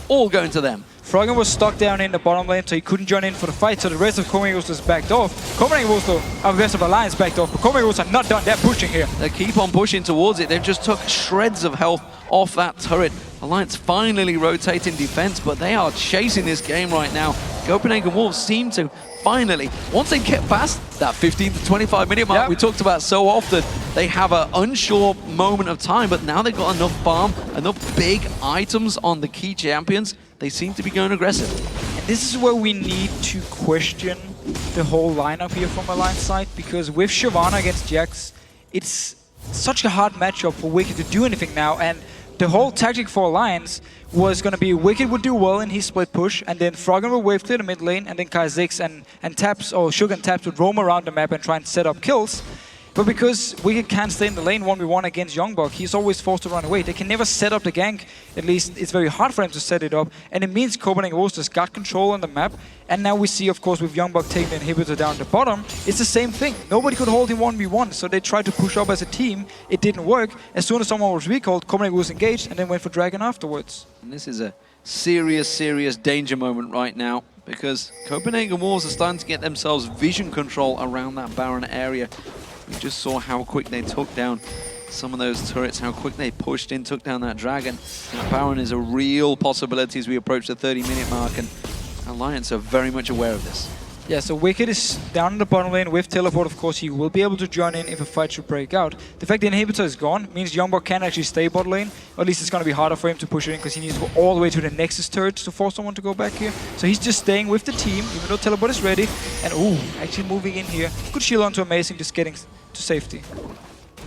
all going to them. Froggen was stuck down in the bottom lane, so he couldn't join in for the fight, so the rest of Copenhagen Wolves just backed off. Copenhagen Wolves, though, the rest of Alliance backed off, but Copenhagen Wolves are not done. They're pushing here. They keep on pushing towards it. They've just took shreds of health off that turret. Alliance finally rotating defense, but they are chasing this game right now. Copenhagen Wolves seem to finally, once they get past that 15 to 25 minute mark we talked about so often, they have an unsure moment of time, but now they've got enough farm, enough big items on the key champions. They seem to be going aggressive. And this is where we need to question the whole lineup here from Alliance side, because with Shyvana against Jax, it's such a hard matchup for Wicked to do anything now, and the whole tactic for Alliance was going to be Wicked would do well in his split push, and then Froggen would wave clear the mid lane, and then Kha'Zix and Taps, or Shook and Taps would roam around the map and try and set up kills. But because Wicked can't stay in the lane 1v1 against Youngbuck, he's always forced to run away. They can never set up the gank. At least it's very hard for them to set it up. And it means Copenhagen Wolves just got control on the map. And now we see, of course, with Youngbuck taking the inhibitor down the bottom, it's the same thing. Nobody could hold him 1v1, so they tried to push up as a team. It didn't work. As soon as someone was recalled, Copenhagen Wolves engaged and then went for Dragon afterwards. And this is a serious, serious danger moment right now, because Copenhagen Wolves are starting to get themselves vision control around that Baron area. We just saw how quick they took down some of those turrets, how quick they pushed in, took down that Dragon. Now, Baron is a real possibility as we approach the 30-minute mark, and Alliance are very much aware of this. Yeah, so Wicked is down in the bottom lane with teleport. Of course, he will be able to join in if a fight should break out. The fact the inhibitor is gone means Youngbuck can actually stay bot lane. Or at least it's going to be harder for him to push it in because he needs to go all the way to the Nexus turret to force someone to go back here. So he's just staying with the team, even though teleport is ready. And ooh, actually moving in here. Good shield onto Amazing, just getting to safety.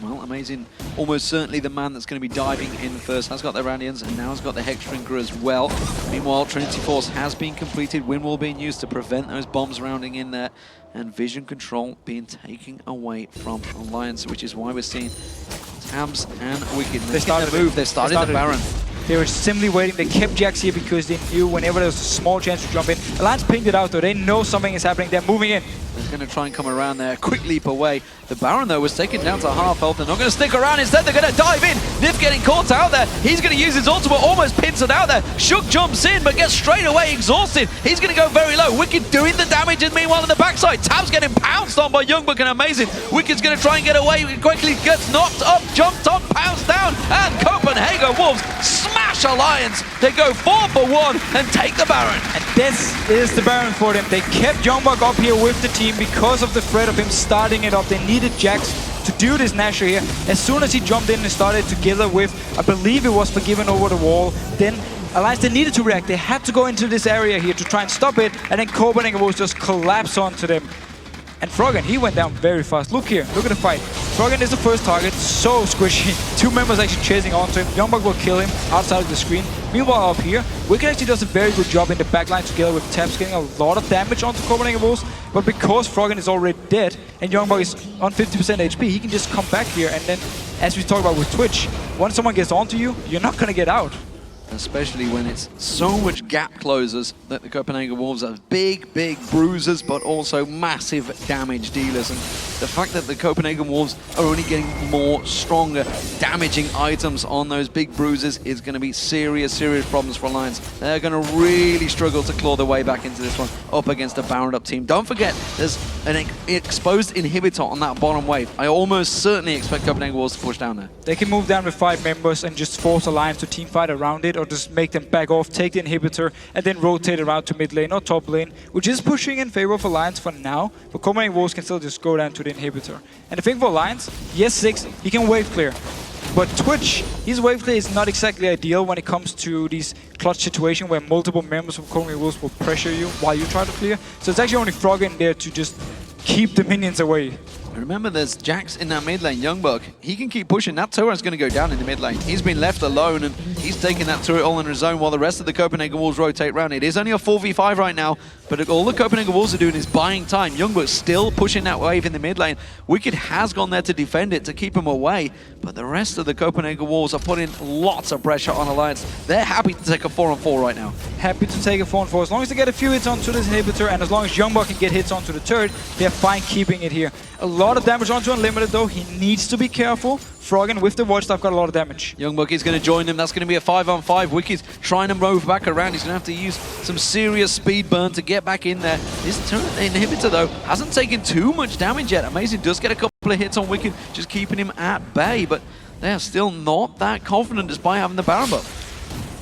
Well, Amazing, almost certainly the man that's going to be diving in first. Has got the Randians and now has got the Hex Drinker as well. Meanwhile, Trinity Force has been completed. Windwall being used to prevent those bombs rounding in there. And vision control being taken away from Alliance, which is why we're seeing Tabs and Wicked making the move. They started the Baron. They were simply waiting. They kept Jax here because they knew whenever there was a small chance to jump in. Alliance pinged it out though. They know something is happening. They're moving in. They're going to try and come around there. Quick leap away. The Baron, though, was taken down to half health. They're not going to stick around. Instead, they're going to dive in. Nif getting caught out there. He's going to use his ultimate, almost pins it out there. Shook jumps in, but gets straight away exhausted. He's going to go very low. Wicked doing the damage, and meanwhile, on the backside, Tab's getting pounced on by Youngbuck and Amazing. Wicked's going to try and get away. Quickly gets knocked up, jumped on, pounced down, and Copenhagen Wolves smash Alliance. They go 4 for 1 and take the Baron. And this is the Baron for them. They kept Youngbuck up here with the team because of the threat of him starting it up. They needed Jax to do this Nasher here. As soon as he jumped in and started together with, I believe it was Forgiven over the wall, then Alliance, they needed to react. They had to go into this area here to try and stop it, and then Copenhagen will just collapse onto them. And Froggen, he went down very fast. Look here, look at the fight. Froggen is the first target, so squishy. 2 members actually chasing onto him. Youngbuck will kill him outside of the screen. Meanwhile up here, Wicked actually does a very good job in the backline together with Tabs, getting a lot of damage onto Copenhagen Wolves. But because Froggen is already dead and Youngbuck is on 50% HP, he can just come back here. And then, as we talked about with Twitch, once someone gets onto you, you're not going to get out. Especially when it's so much gap closers that the Copenhagen Wolves have big, big bruisers, but also massive damage dealers. And the fact that the Copenhagen Wolves are only getting more stronger, damaging items on those big bruisers is going to be serious, serious problems for Alliance. They're going to really struggle to claw their way back into this one up against a Baron up team. Don't forget, there's an exposed inhibitor on that bottom wave. I almost certainly expect Copenhagen Wolves to push down there. They can move down with 5 members and just force Alliance to teamfight around it, or just make them back off, take the inhibitor, and then rotate around to mid lane or top lane, which is pushing in favor of Alliance for now, but Copenhagen Wolves can still just go down to the inhibitor. And the thing for Alliance, yes, 6, he can wave clear. But Twitch, his wave clear is not exactly ideal when it comes to these clutch situations where multiple members of Copenhagen Wolves will pressure you while you try to clear. So it's actually only Froggen there to just keep the minions away. Remember, there's Jax in that mid lane, Youngbuck. He can keep pushing. That turret's going to go down in the mid lane. He's been left alone, and he's taking that turret all on his own while the rest of the Copenhagen Wolves rotate around. It is only a 4v5 right now, but all the Copenhagen Wolves are doing is buying time. Youngbuck's still pushing that wave in the mid lane. Wicked has gone there to defend it, to keep him away, but the rest of the Copenhagen Wolves are putting lots of pressure on Alliance. They're happy to take a 4-on-4 right now. Happy to take a 4-on-4. As long as they get a few hits onto this inhibitor, and as long as Youngbuck can get hits onto the turret, they're fine keeping it here. A lot of damage onto Unlimited though. He needs to be careful. Froggen with the watch staff got a lot of damage. Youngbuck is going to join them. That's going to be a 5-on-5. Wicked's trying to move back around. He's going to have to use some serious speed burn to get back in there. This turret inhibitor though hasn't taken too much damage yet. Amazing does get a couple of hits on Wicked, just keeping him at bay, but they are still not that confident despite having the Baron buff.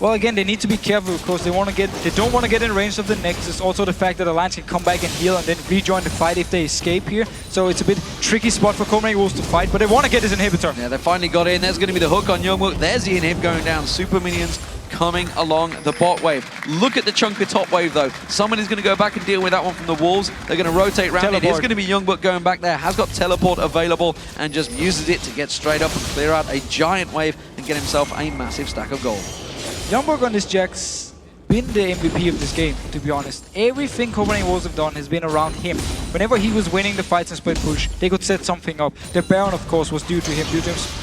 Well, again, they need to be careful because they don't want to get in range of the Nexus. Also, the fact that Alliance can come back and heal and then rejoin the fight if they escape here. So it's a bit tricky spot for Copenhagen Wolves to fight, but they want to get this inhibitor. Yeah, they finally got in. There's going to be the hook on Youngbuck. There's the inhib going down. Super minions coming along the bot wave. Look at the chunk of top wave though. Somebody's going to go back and deal with that one from the Wolves. They're going to rotate around. It is going to be Youngbuck going back there. Has got teleport available and just uses it to get straight up and clear out a giant wave and get himself a massive stack of gold. Youngbuck on this Jax been the MVP of this game, to be honest. Everything Copenhagen Wolves have done has been around him. Whenever he was winning the fights and split push, they could set something up. The Baron, of course, was due to him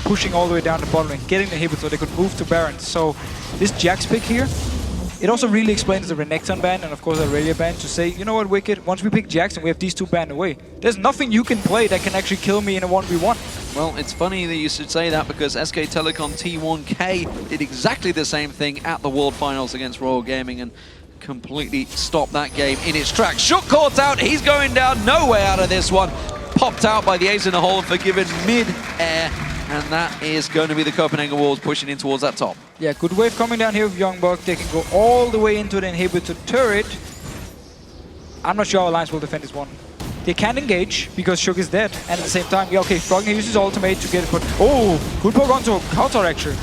pushing all the way down the bottom lane, getting the inhibitor so they could move to Baron. So this Jax pick here, it also really explains the Renekton ban and of course the Aurelia ban to say, you know what, Wicked, once we pick Jax and we have these 2 banned away, there's nothing you can play that can actually kill me in a 1v1. Well, it's funny that you should say that because SK Telecom T1K did exactly the same thing at the World Finals against Royal Gaming and completely stopped that game in its tracks. Shook caught out, he's going down, no way out of this one. Popped out by the ace in the hole and Forgiven mid-air. And that is going to be the Copenhagen Wolves pushing in towards that top. Yeah, good wave coming down here with Youngbuck. They can go all the way into the inhibitor turret. I'm not sure how Alliance will defend this one. They can't engage because Shook is dead. And at the same time, yeah, okay, Froggen uses ultimate to get it, but oh, good poke onto counter actually.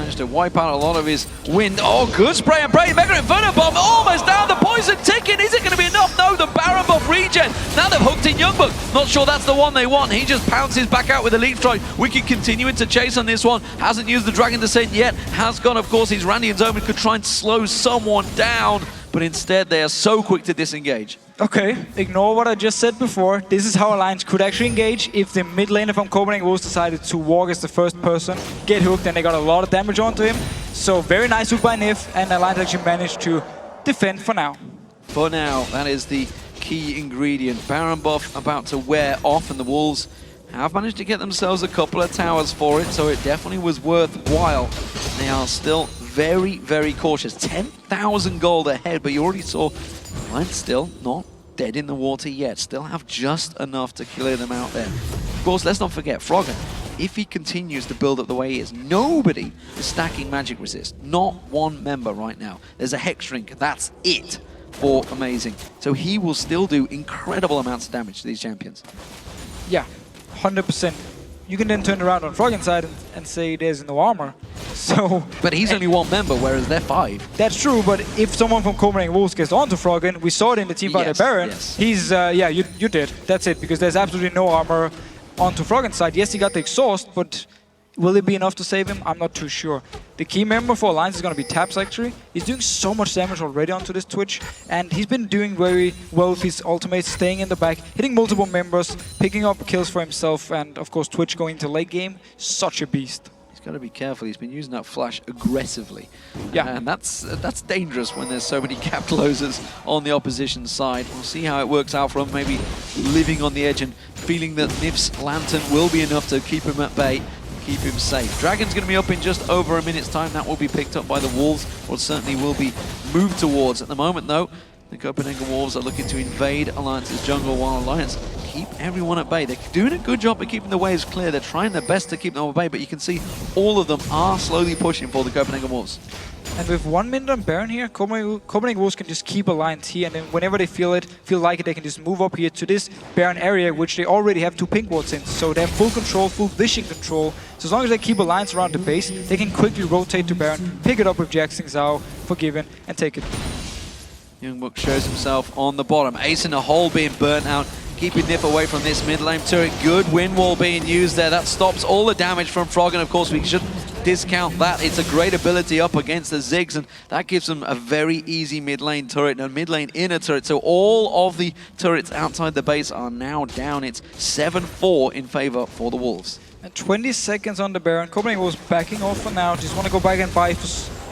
managed to wipe out a lot of his wind. Oh, good spray and pray. Mega Inferno Bomb almost down. The poison ticking. Is it going to be enough? No, the Baron buff regen. Now they've hooked in Youngbuck. Not sure that's the one they want. He just pounces back out with a Leap Strike. Wicked continuing to chase on this one. Hasn't used the Dragon Descent yet. Has got, of course, his Randian's Omen. Could try and slow someone down. But instead, they are so quick to disengage. Okay, ignore what I just said before. This is how Alliance could actually engage if the mid laner from Copenhagen was decided to walk as the first person, get hooked, and they got a lot of damage onto him. So very nice hook by Nif, and Alliance actually managed to defend for now. For now, that is the key ingredient. Baron buff about to wear off, and the Wolves have managed to get themselves a couple of towers for it, so it definitely was worthwhile. They are still very, very cautious. 10,000 gold ahead, but you already saw Alliance still not dead in the water yet. Still have just enough to clear them out there. Of course, let's not forget, Froggen, if he continues to build up the way he is, nobody is stacking magic resist. Not one member right now. There's a Hex Drink, that's it for Amazing. So he will still do incredible amounts of damage to these champions. Yeah, 100%. You can then turn around on Froggen's side and say there's no armor. So, but he's only one member, whereas they're 5. That's true, but if someone from Copenhagen Wolves gets onto Froggen, we saw it in the team fight at Baron, he's, yeah, you did. That's it, because there's absolutely no armor onto Froggen's side. Yes, he got the exhaust, but will it be enough to save him? I'm not too sure. The key member for Alliance is going to be Taps, actually. He's doing so much damage already onto this Twitch, and he's been doing very well with his ultimate, staying in the back, hitting multiple members, picking up kills for himself, and of course Twitch going into late game, such a beast. He's got to be careful. He's been using that flash aggressively. Yeah. And that's dangerous when there's so many cap closers on the opposition side. We'll see how it works out for him, maybe living on the edge and feeling that Nif's Lantern will be enough to keep him at bay, keep him safe. Dragon's going to be up in just over a minute's time. That will be picked up by the Wolves, or certainly will be moved towards. At the moment, though, the Copenhagen Wolves are looking to invade Alliance's jungle, while Alliance keep everyone at bay. They're doing a good job of keeping the waves clear. They're trying their best to keep them at bay, but you can see all of them are slowly pushing for the Copenhagen Wolves. And with 1 minute on Baron here, Copenhagen Wolves can just keep Alliance here, and then whenever they feel like it, they can just move up here to this Baron area, which they already have 2 pink wards in. So they have full control, full vision control. So as long as they keep Alliance around the base, they can quickly rotate to Baron, pick it up with Jackson Zhao, Forgiven, and take it. Youngbuck shows himself on the bottom. Ace in a hole being burnt out, keeping Nif away from this mid lane turret. Good wind wall being used there. That stops all the damage from Frog, and of course we shouldn't discount that. It's a great ability up against the Ziggs, and that gives them a very easy mid lane turret and mid lane inner turret. So all of the turrets outside the base are now down. It's 7-4 in favor for the Wolves. And 20 seconds on the Baron. Copenhagen was backing off for now. Just want to go back and buy, at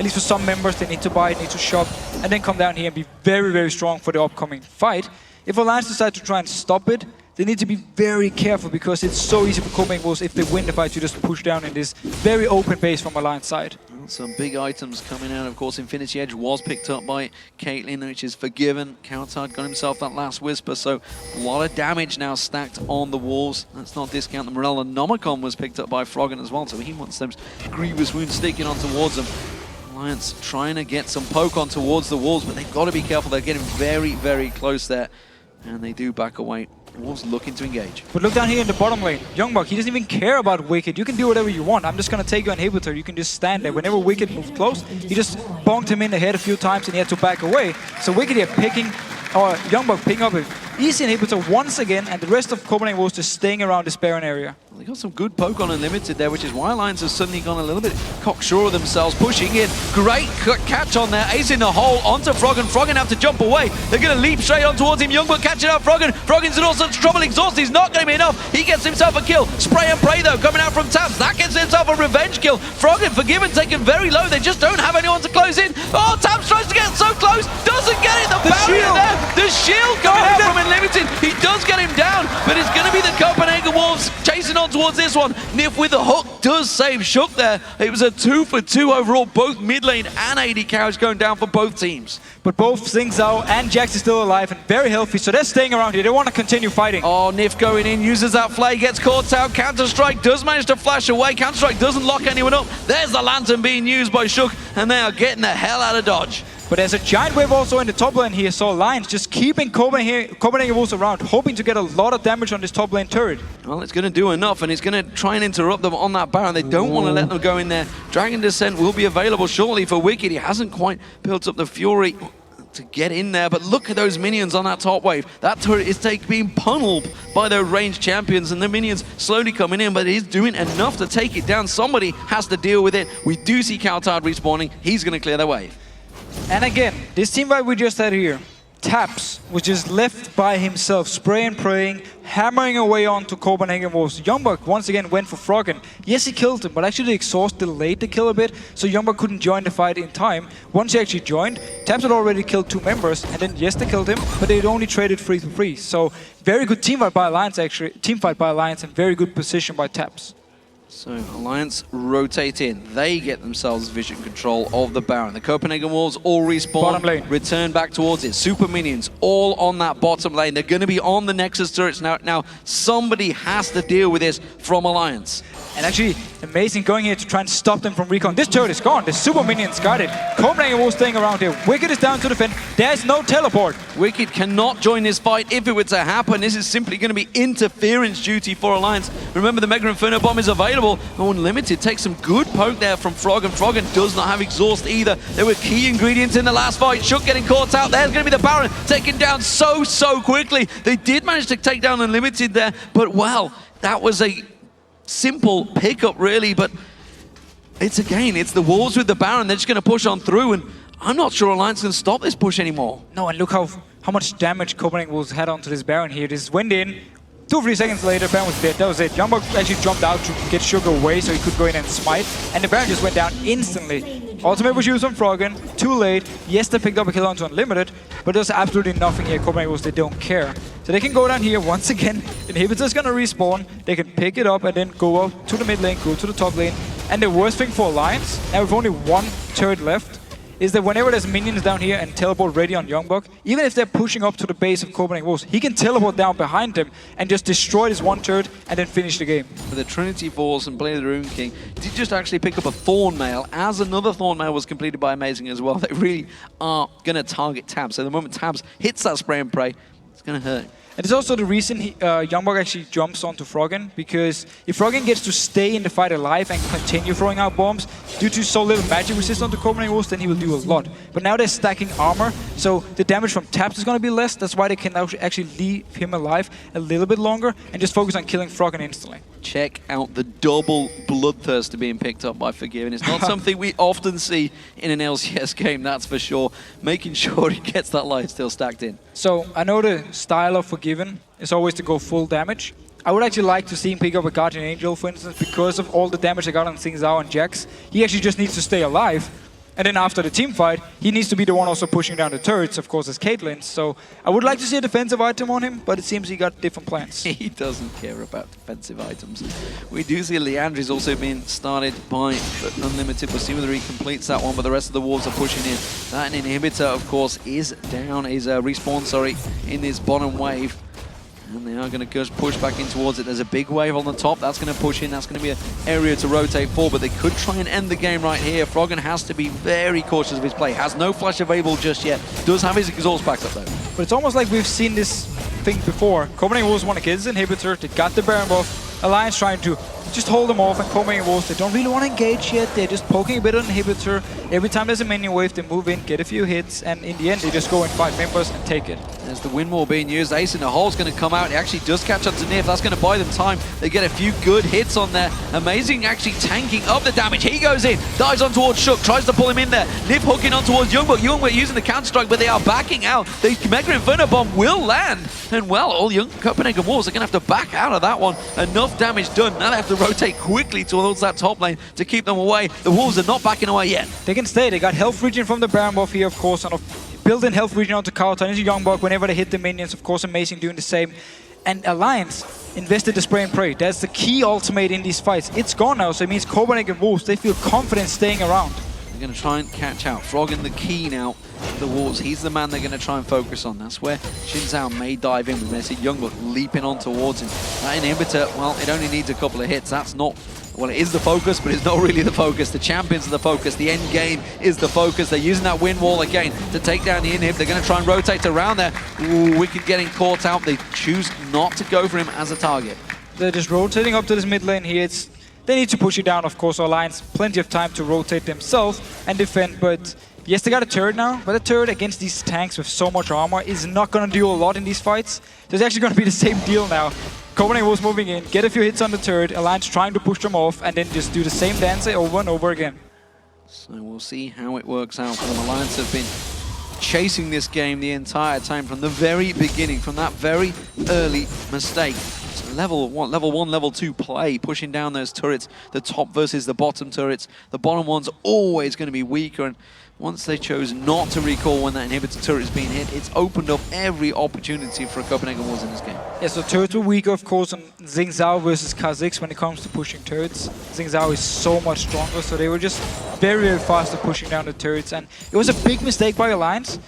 least for some members, they need to buy, need to shop, and then come down here and be very, very strong for the upcoming fight. If Alliance decide to try and stop it, they need to be very careful, because it's so easy for Copenhagen Wolves, if they win the fight, to just push down in this very open base from Alliance side. Some big items coming out. Of course, Infinity Edge was picked up by Caitlyn, which is Forgiven. Countard got himself that last Whisper, so a lot of damage now stacked on the Wolves. Let's not discount the Morella. Nomicon was picked up by Froggen as well, so he wants those grievous wounds sticking on towards them. Alliance trying to get some poke on towards the Wolves, but they've got to be careful. They're getting very, very close there, and they do back away. Wolves looking to engage. But look down here in the bottom lane. Youngbuck, he doesn't even care about Wicked. You can do whatever you want. I'm just going to take your inhibitor. You can just stand there. Whenever Wicked moved close, he just bonked him in the head a few times and he had to back away. So Wicked here Youngbuck picking up an easy inhibitor once again, and the rest of Copenhagen was just staying around this Baron area. They got some good poke on Unlimited there, which is why Alliance has suddenly gone a little bit cocksure of themselves, pushing in. Great catch on there. Ace in the hole onto Froggen. Froggen have to jump away. They're going to leap straight on towards him. Youngbuck catching out Froggen. Froggen's in all sorts of trouble. Exhaust is not going to be enough. He gets himself a kill. Spray and pray though, coming out from Taps. That gets himself a revenge kill. Froggen, Forgiven, taken very low. They just don't have anyone to close in. Oh, Taps tries to get so close. Doesn't get it. The barrier there. The shield coming out from Unlimited. He does get him down, but it's going to be the Copenhagen Wolves chasing on towards this one. Nif with the hook does save Shook there. It was a 2-for-2 overall. Both mid lane and AD carries going down for both teams. But both Xing Zhao and Jax is still alive and very healthy, so they're staying around here. They want to continue fighting. Oh, Nif going in, uses that flay, gets caught out. Counter-Strike does manage to flash away. Counter-Strike doesn't lock anyone up. There's the Lantern being used by Shook, and they are getting the hell out of dodge. But there's a giant wave also in the top lane here, so Alliance just keeping Copenhagen Wolves around, hoping to get a lot of damage on this top lane turret. Well, it's going to do enough, and it's going to try and interrupt them on that Baron. They don't want to let them go in there. Dragon Descent will be available shortly for Wicked. He hasn't quite built up the Fury to get in there, but look at those minions on that top wave. That turret is being pummeled by those ranged champions, and the minions slowly coming in, but he's doing enough to take it down. Somebody has to deal with it. We do see Kaltard respawning. He's going to clear the wave. And again, this team fight we just had here, Taps was just left by himself, spraying and praying, hammering away onto Copenhagen Wolves. Youngbuck once again went for Froggen. Yes, he killed him, but actually the exhaust delayed the kill a bit, so Youngbuck couldn't join the fight in time. Once he actually joined, Taps had already killed 2 members, and then yes, they killed him, but they'd only traded 3 for 3. So very good team fight by Alliance actually, and very good position by Taps. So Alliance rotate in. They get themselves vision control of the Baron. The Copenhagen Wolves all respawn, bottom lane, return back towards it. Super minions all on that bottom lane. They're going to be on the Nexus turrets now. Now somebody has to deal with this from Alliance. And actually, amazing going here to try and stop them from recon. This turret is gone. The super minions got it. Copenhagen Wolves staying around here. Wicked is down to defend. There's no teleport. Wicked cannot join this fight if it were to happen. This is simply going to be interference duty for Alliance. Remember, the Mega Inferno Bomb is available. Unlimited takes some good poke there from Froggen. Froggen does not have exhaust either. There were key ingredients in the last fight. Shook getting caught out. There's going to be the Baron taken down so quickly. They did manage to take down Unlimited there, but well, that was a simple pickup really, but it's the Wolves with the Baron. They're just going to push on through, and I'm not sure Alliance can stop this push anymore. No, and look how much damage Copenhagen Wolves had onto this Baron here. This went in, 2 or 3 seconds later, Baron was dead. That was it. Youngbuck actually jumped out to get Sugar away so he could go in and smite, and the Baron just went down instantly. Ultimate was used on Froggen, too late. Yes, they picked up a kill onto Unlimited, but there's absolutely nothing here. Copenhagen Wolves, they don't care. So they can go down here once again. Inhibitor's gonna respawn. They can pick it up and then go up to the mid lane, go to the top lane. And the worst thing for Alliance, now with only 1 turret left, is that whenever there's minions down here and teleport ready on Youngbuck, even if they're pushing up to the base of Copenhagen Wolves, he can teleport down behind them and just destroy this 1 turret and then finish the game. For the Trinity Force and Blade of the Rune King, did just actually pick up a Thorn Mail, as another Thorn Mail was completed by Amazing as well. They really are going to target Tabs. So the moment Tabs hits that spray and pray, it's going to hurt. And it's also the reason Youngbuck actually jumps onto Froggen, because if Froggen gets to stay in the fight alive and continue throwing out bombs, due to so little magic resistance on the Copenhagen Wolves, then he will do a lot. But now they're stacking armor, so the damage from Taps is going to be less. That's why they can actually leave him alive a little bit longer and just focus on killing Froggen instantly. Check out the double bloodthirster being picked up by Forgiven. It's not something we often see in an LCS game, that's for sure. Making sure he gets that life still stacked in. So I know the style of Forgiven is always to go full damage. I would actually like to see him pick up a Guardian Angel, for instance, because of all the damage they got on Sing Zhao and Jax. He actually just needs to stay alive. And then after the team fight, he needs to be the one also pushing down the turrets, of course, as Caitlyn. So I would like to see a defensive item on him, but it seems he got different plans. He doesn't care about defensive items. We do see Leandri's also being started by Unlimited. We'll see whether he completes that one, but the rest of the Wolves are pushing in. That inhibitor, of course, is down, is respawn, in this bottom wave. And they are going to just push back in towards it. There's a big wave on the top. That's going to push in. That's going to be an area to rotate for, but they could try and end the game right here. Froggen has to be very cautious of his play. Has no flash available just yet. Does have his exhaust back up, though. But it's almost like we've seen this thing before. Copenhagen Wolves want to get his inhibitor. They got the Baron buff. Alliance trying to just hold them off, and Copenhagen Wolves, they don't really want to engage yet. They're just poking a bit on the inhibitor. Every time there's a minion wave, they move in, get a few hits, and in the end, they just go in 5 members and take it. There's the wind wall being used. Ace in the hole's going to come out. He actually does catch onto Nif. That's going to buy them time. They get a few good hits on there. Amazing actually tanking up the damage. He goes in, dives on towards Shook, tries to pull him in there. Nif hooking on towards Youngbuck. Youngbuck using the counter-strike, but they are backing out. The Mega Inferno Bomb will land. And well, all young Copenhagen Wolves are going to have to back out of that one. Enough damage done. Now they have to rotate quickly towards that top lane to keep them away. The Wolves are not backing away yet. They can stay. They got health regen from the Baron buff here, of course, and built-in health regen onto Kaltard, into Youngbuck whenever they hit the minions. Of course, Amazing doing the same. And Alliance invested the spray and pray. That's the key ultimate in these fights. It's gone now, so it means Copenhagen Wolves, they feel confident staying around. They're going to try and catch out. Froggen the key now to the Wolves. He's the man they're going to try and focus on. That's where Xin Zhao may dive in. We're going to see Youngbuck leaping on towards him. That inhibitor, well, it only needs a couple of hits. That's not Well, it is the focus, but it's not really the focus. The champions are the focus. The end game is the focus. They're using that wind wall again to take down the inhib. They're going to try and rotate around there. Ooh, Wicked getting caught out. They choose not to go for him as a target. They're just rotating up to this mid lane here. They need to push it down, of course. Alliance, plenty of time to rotate themselves and defend, but yes, they got a turret now, but a turret against these tanks with so much armor is not going to do a lot in these fights. So it's actually going to be the same deal now. Copenhagen was moving in, get a few hits on the turret, Alliance trying to push them off, and then just do the same dance over and over again. So we'll see how it works out for them. Alliance have been chasing this game the entire time from the very beginning, from that very early mistake. So level 1, level 2 play, pushing down those turrets, the top versus the bottom turrets. The bottom one's always going to be weaker, and once they chose not to recall when that inhibitor turret is being hit, it's opened up every opportunity for Copenhagen Wolves in this game. Yeah, so turrets were weaker, of course, on Xing Zhao versus Kha'Zix when it comes to pushing turrets. Xing Zhao is so much stronger, so they were just very, very fast at pushing down the turrets, and it was a big mistake by Alliance.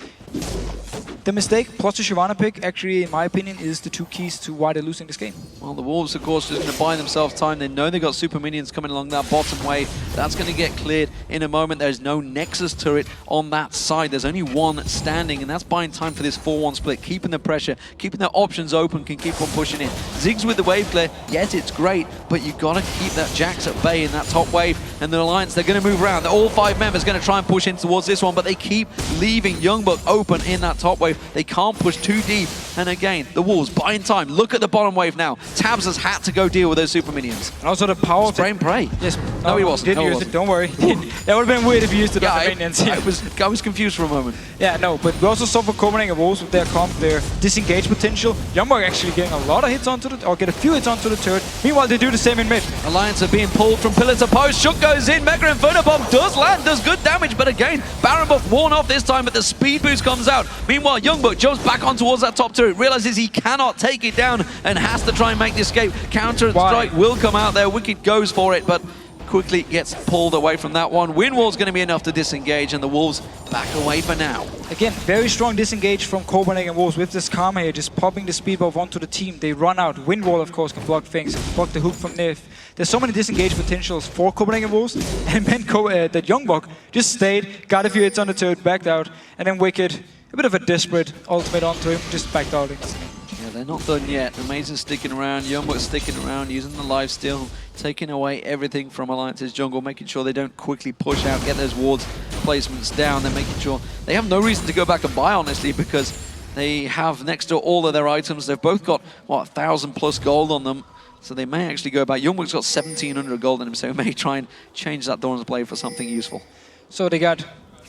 The mistake, plus the Shyvana pick, actually, in my opinion, is the two keys to why they're losing this game. Well, the Wolves, of course, are going to buy themselves time. They know they've got super minions coming along that bottom wave. That's going to get cleared in a moment. There's no Nexus turret on that side. There's only one standing, and that's buying time for this 4-1 split, keeping the pressure, keeping the options open, can keep on pushing in. Ziggs with the wave clear, yes, it's great, but you've got to keep that Jax at bay in that top wave. And the Alliance, they're going to move around. All 5 members going to try and push in towards this one, but they keep leaving Youngbuck open in that top wave. They can't push too deep, and again, the Wolves buying time. Look at the bottom wave now. Tabs has had to go deal with those super minions. And also the power... Spray and pray. Yes. No, he wasn't. Didn't use it, don't worry. That would have been weird if you used it on the minions. I was confused for a moment. Yeah, no, but we also saw for Copenhagen Wolves with their comp, their disengage potential. Youngbuck actually getting a lot of hits onto the... or get a few hits onto the turret. Meanwhile, they do the same in mid. Alliance are being pulled from pillar to post. Shook goes in. Mega Inferno Bomb does land, does good damage, but again, Baron buff worn off this time, but the speed boost comes out. Meanwhile, Youngbuck jumps back on towards that top turret, realizes he cannot take it down and has to try and make the escape. Counter strike will come out there. Wicked goes for it, but quickly gets pulled away from that one. Wind wall's going to be enough to disengage, and the Wolves back away for now. Again, very strong disengage from Copenhagen Wolves with this Karma here, just popping the speed buff onto the team. They run out. Wind wall, of course, can block things, block the hook from Nif. There's so many disengage potentials for Copenhagen Wolves, and then that Youngbuck just stayed, got a few hits on the turret, backed out, and then Wicked, a bit of a desperate ultimate onto him, just backed out. Yeah, they're not done yet. Amazing sticking around, Youngbuck sticking around, using the lifesteal, taking away everything from Alliance's jungle, making sure they don't quickly push out, get those wards placements down. They're making sure they have no reason to go back and buy, honestly, because they have next to all of their items. They've both got, what, 1,000+ gold on them. So they may actually go back. Youngbuck's got 1,700 gold on him, so he may try and change that Dawn's Blade for something useful. So they got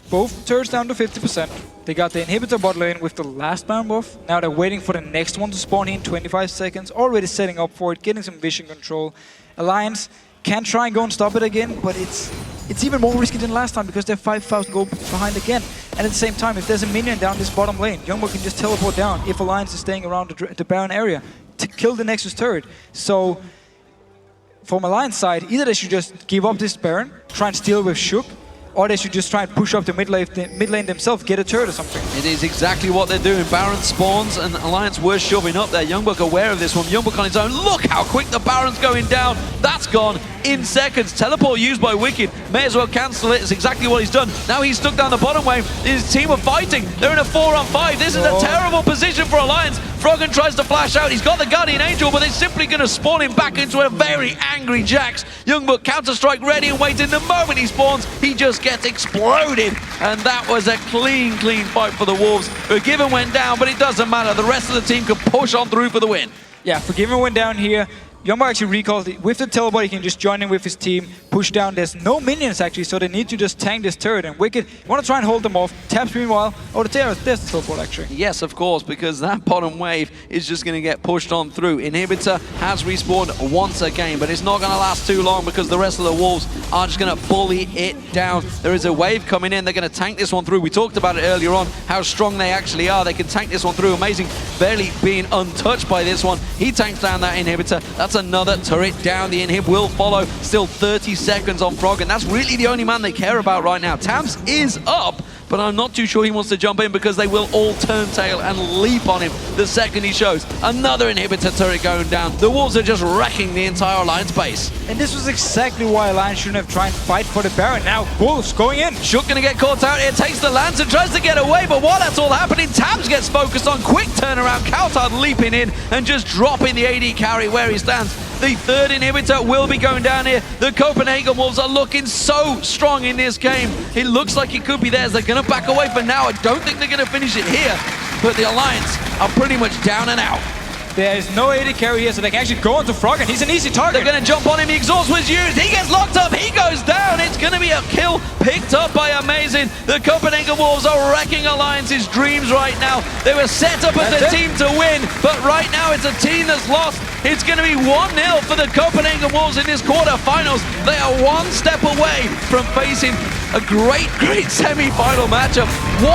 both turrets down to 50%. They got the inhibitor bot lane with the last Baron buff. Now they're waiting for the next one to spawn in 25 seconds. Already setting up for it, getting some vision control. Alliance can try and go and stop it again, but it's even more risky than last time because they're 5,000 gold behind again. And at the same time, if there's a minion down this bottom lane, Youngbuck can just teleport down if Alliance is staying around the Baron area to kill the Nexus turret. So from Alliance side, either they should just give up this Baron, try and steal with Shook, or they should just try and push up the mid lane themselves, get a turret or something. It is exactly what they're doing. Baron spawns and Alliance were shoving up there. Youngbuck aware of this one. Youngbuck on his own. Look how quick the Baron's going down. That's gone in seconds. Teleport used by Wicked. May as well cancel it. It's exactly what he's done. Now he's stuck down the bottom wave. His team are fighting. They're in a 4-on-5. This is a terrible position for Alliance. Froggen tries to flash out. He's got the Guardian Angel, but they're simply going to spawn him back into a very angry Jax. Youngbuck counter-strike ready and waiting. The moment he spawns, he just gets exploded. And that was a clean fight for the Wolves. Forgiven went down, but it doesn't matter. The rest of the team can push on through for the win. Yeah, Forgiven went down here. Youngbuck actually recalled it. With the teleport, he can just join in with his team, push down. There's no minions actually, so they need to just tank this turret. And Wicked want to try and hold them off. Taps meanwhile. Oh, there's the teleport actually. Yes, of course, because that bottom wave is just going to get pushed on through. Inhibitor has respawned once again, but it's not going to last too long because the rest of the Wolves are just going to bully it down. There is a wave coming in. They're going to tank this one through. We talked about it earlier on, how strong they actually are. They can tank this one through. Amazing, barely being untouched by this one. He tanks down that Inhibitor. That's another turret down. The inhib will follow. Still 30 seconds on Froggen. That's really the only man they care about right now. Tabs is up, but I'm not too sure he wants to jump in because they will all turn tail and leap on him the second he shows. Another inhibitor turret going down. The Wolves are just wrecking the entire Alliance base. And this was exactly why Alliance shouldn't have tried to fight for the Baron. Now Wolves going in. Shook gonna get caught out here, takes the lance and tries to get away, but while that's all happening, Tabs gets focused on. Quick turnaround, Kaltard leaping in and just dropping the AD carry where he stands. The third inhibitor will be going down here. The Copenhagen Wolves are looking so strong in this game. It looks like it could be theirs. They're going to back away for now. I don't think they're going to finish it here, but the Alliance are pretty much down and out. There is no AD carry here, so they can actually go onto Frog, and he's an easy target. They're going to jump on him. The exhaust was used. He gets locked up. He goes down. It's going to be a kill picked up by Amazing. The Copenhagen Wolves are wrecking Alliance's dreams right now. They were set up as a team to win, but right now it's a team that's lost. It's going to be 1-0 for the Copenhagen Wolves in this quarterfinals. They are one step away from facing a great semi-final matchup. What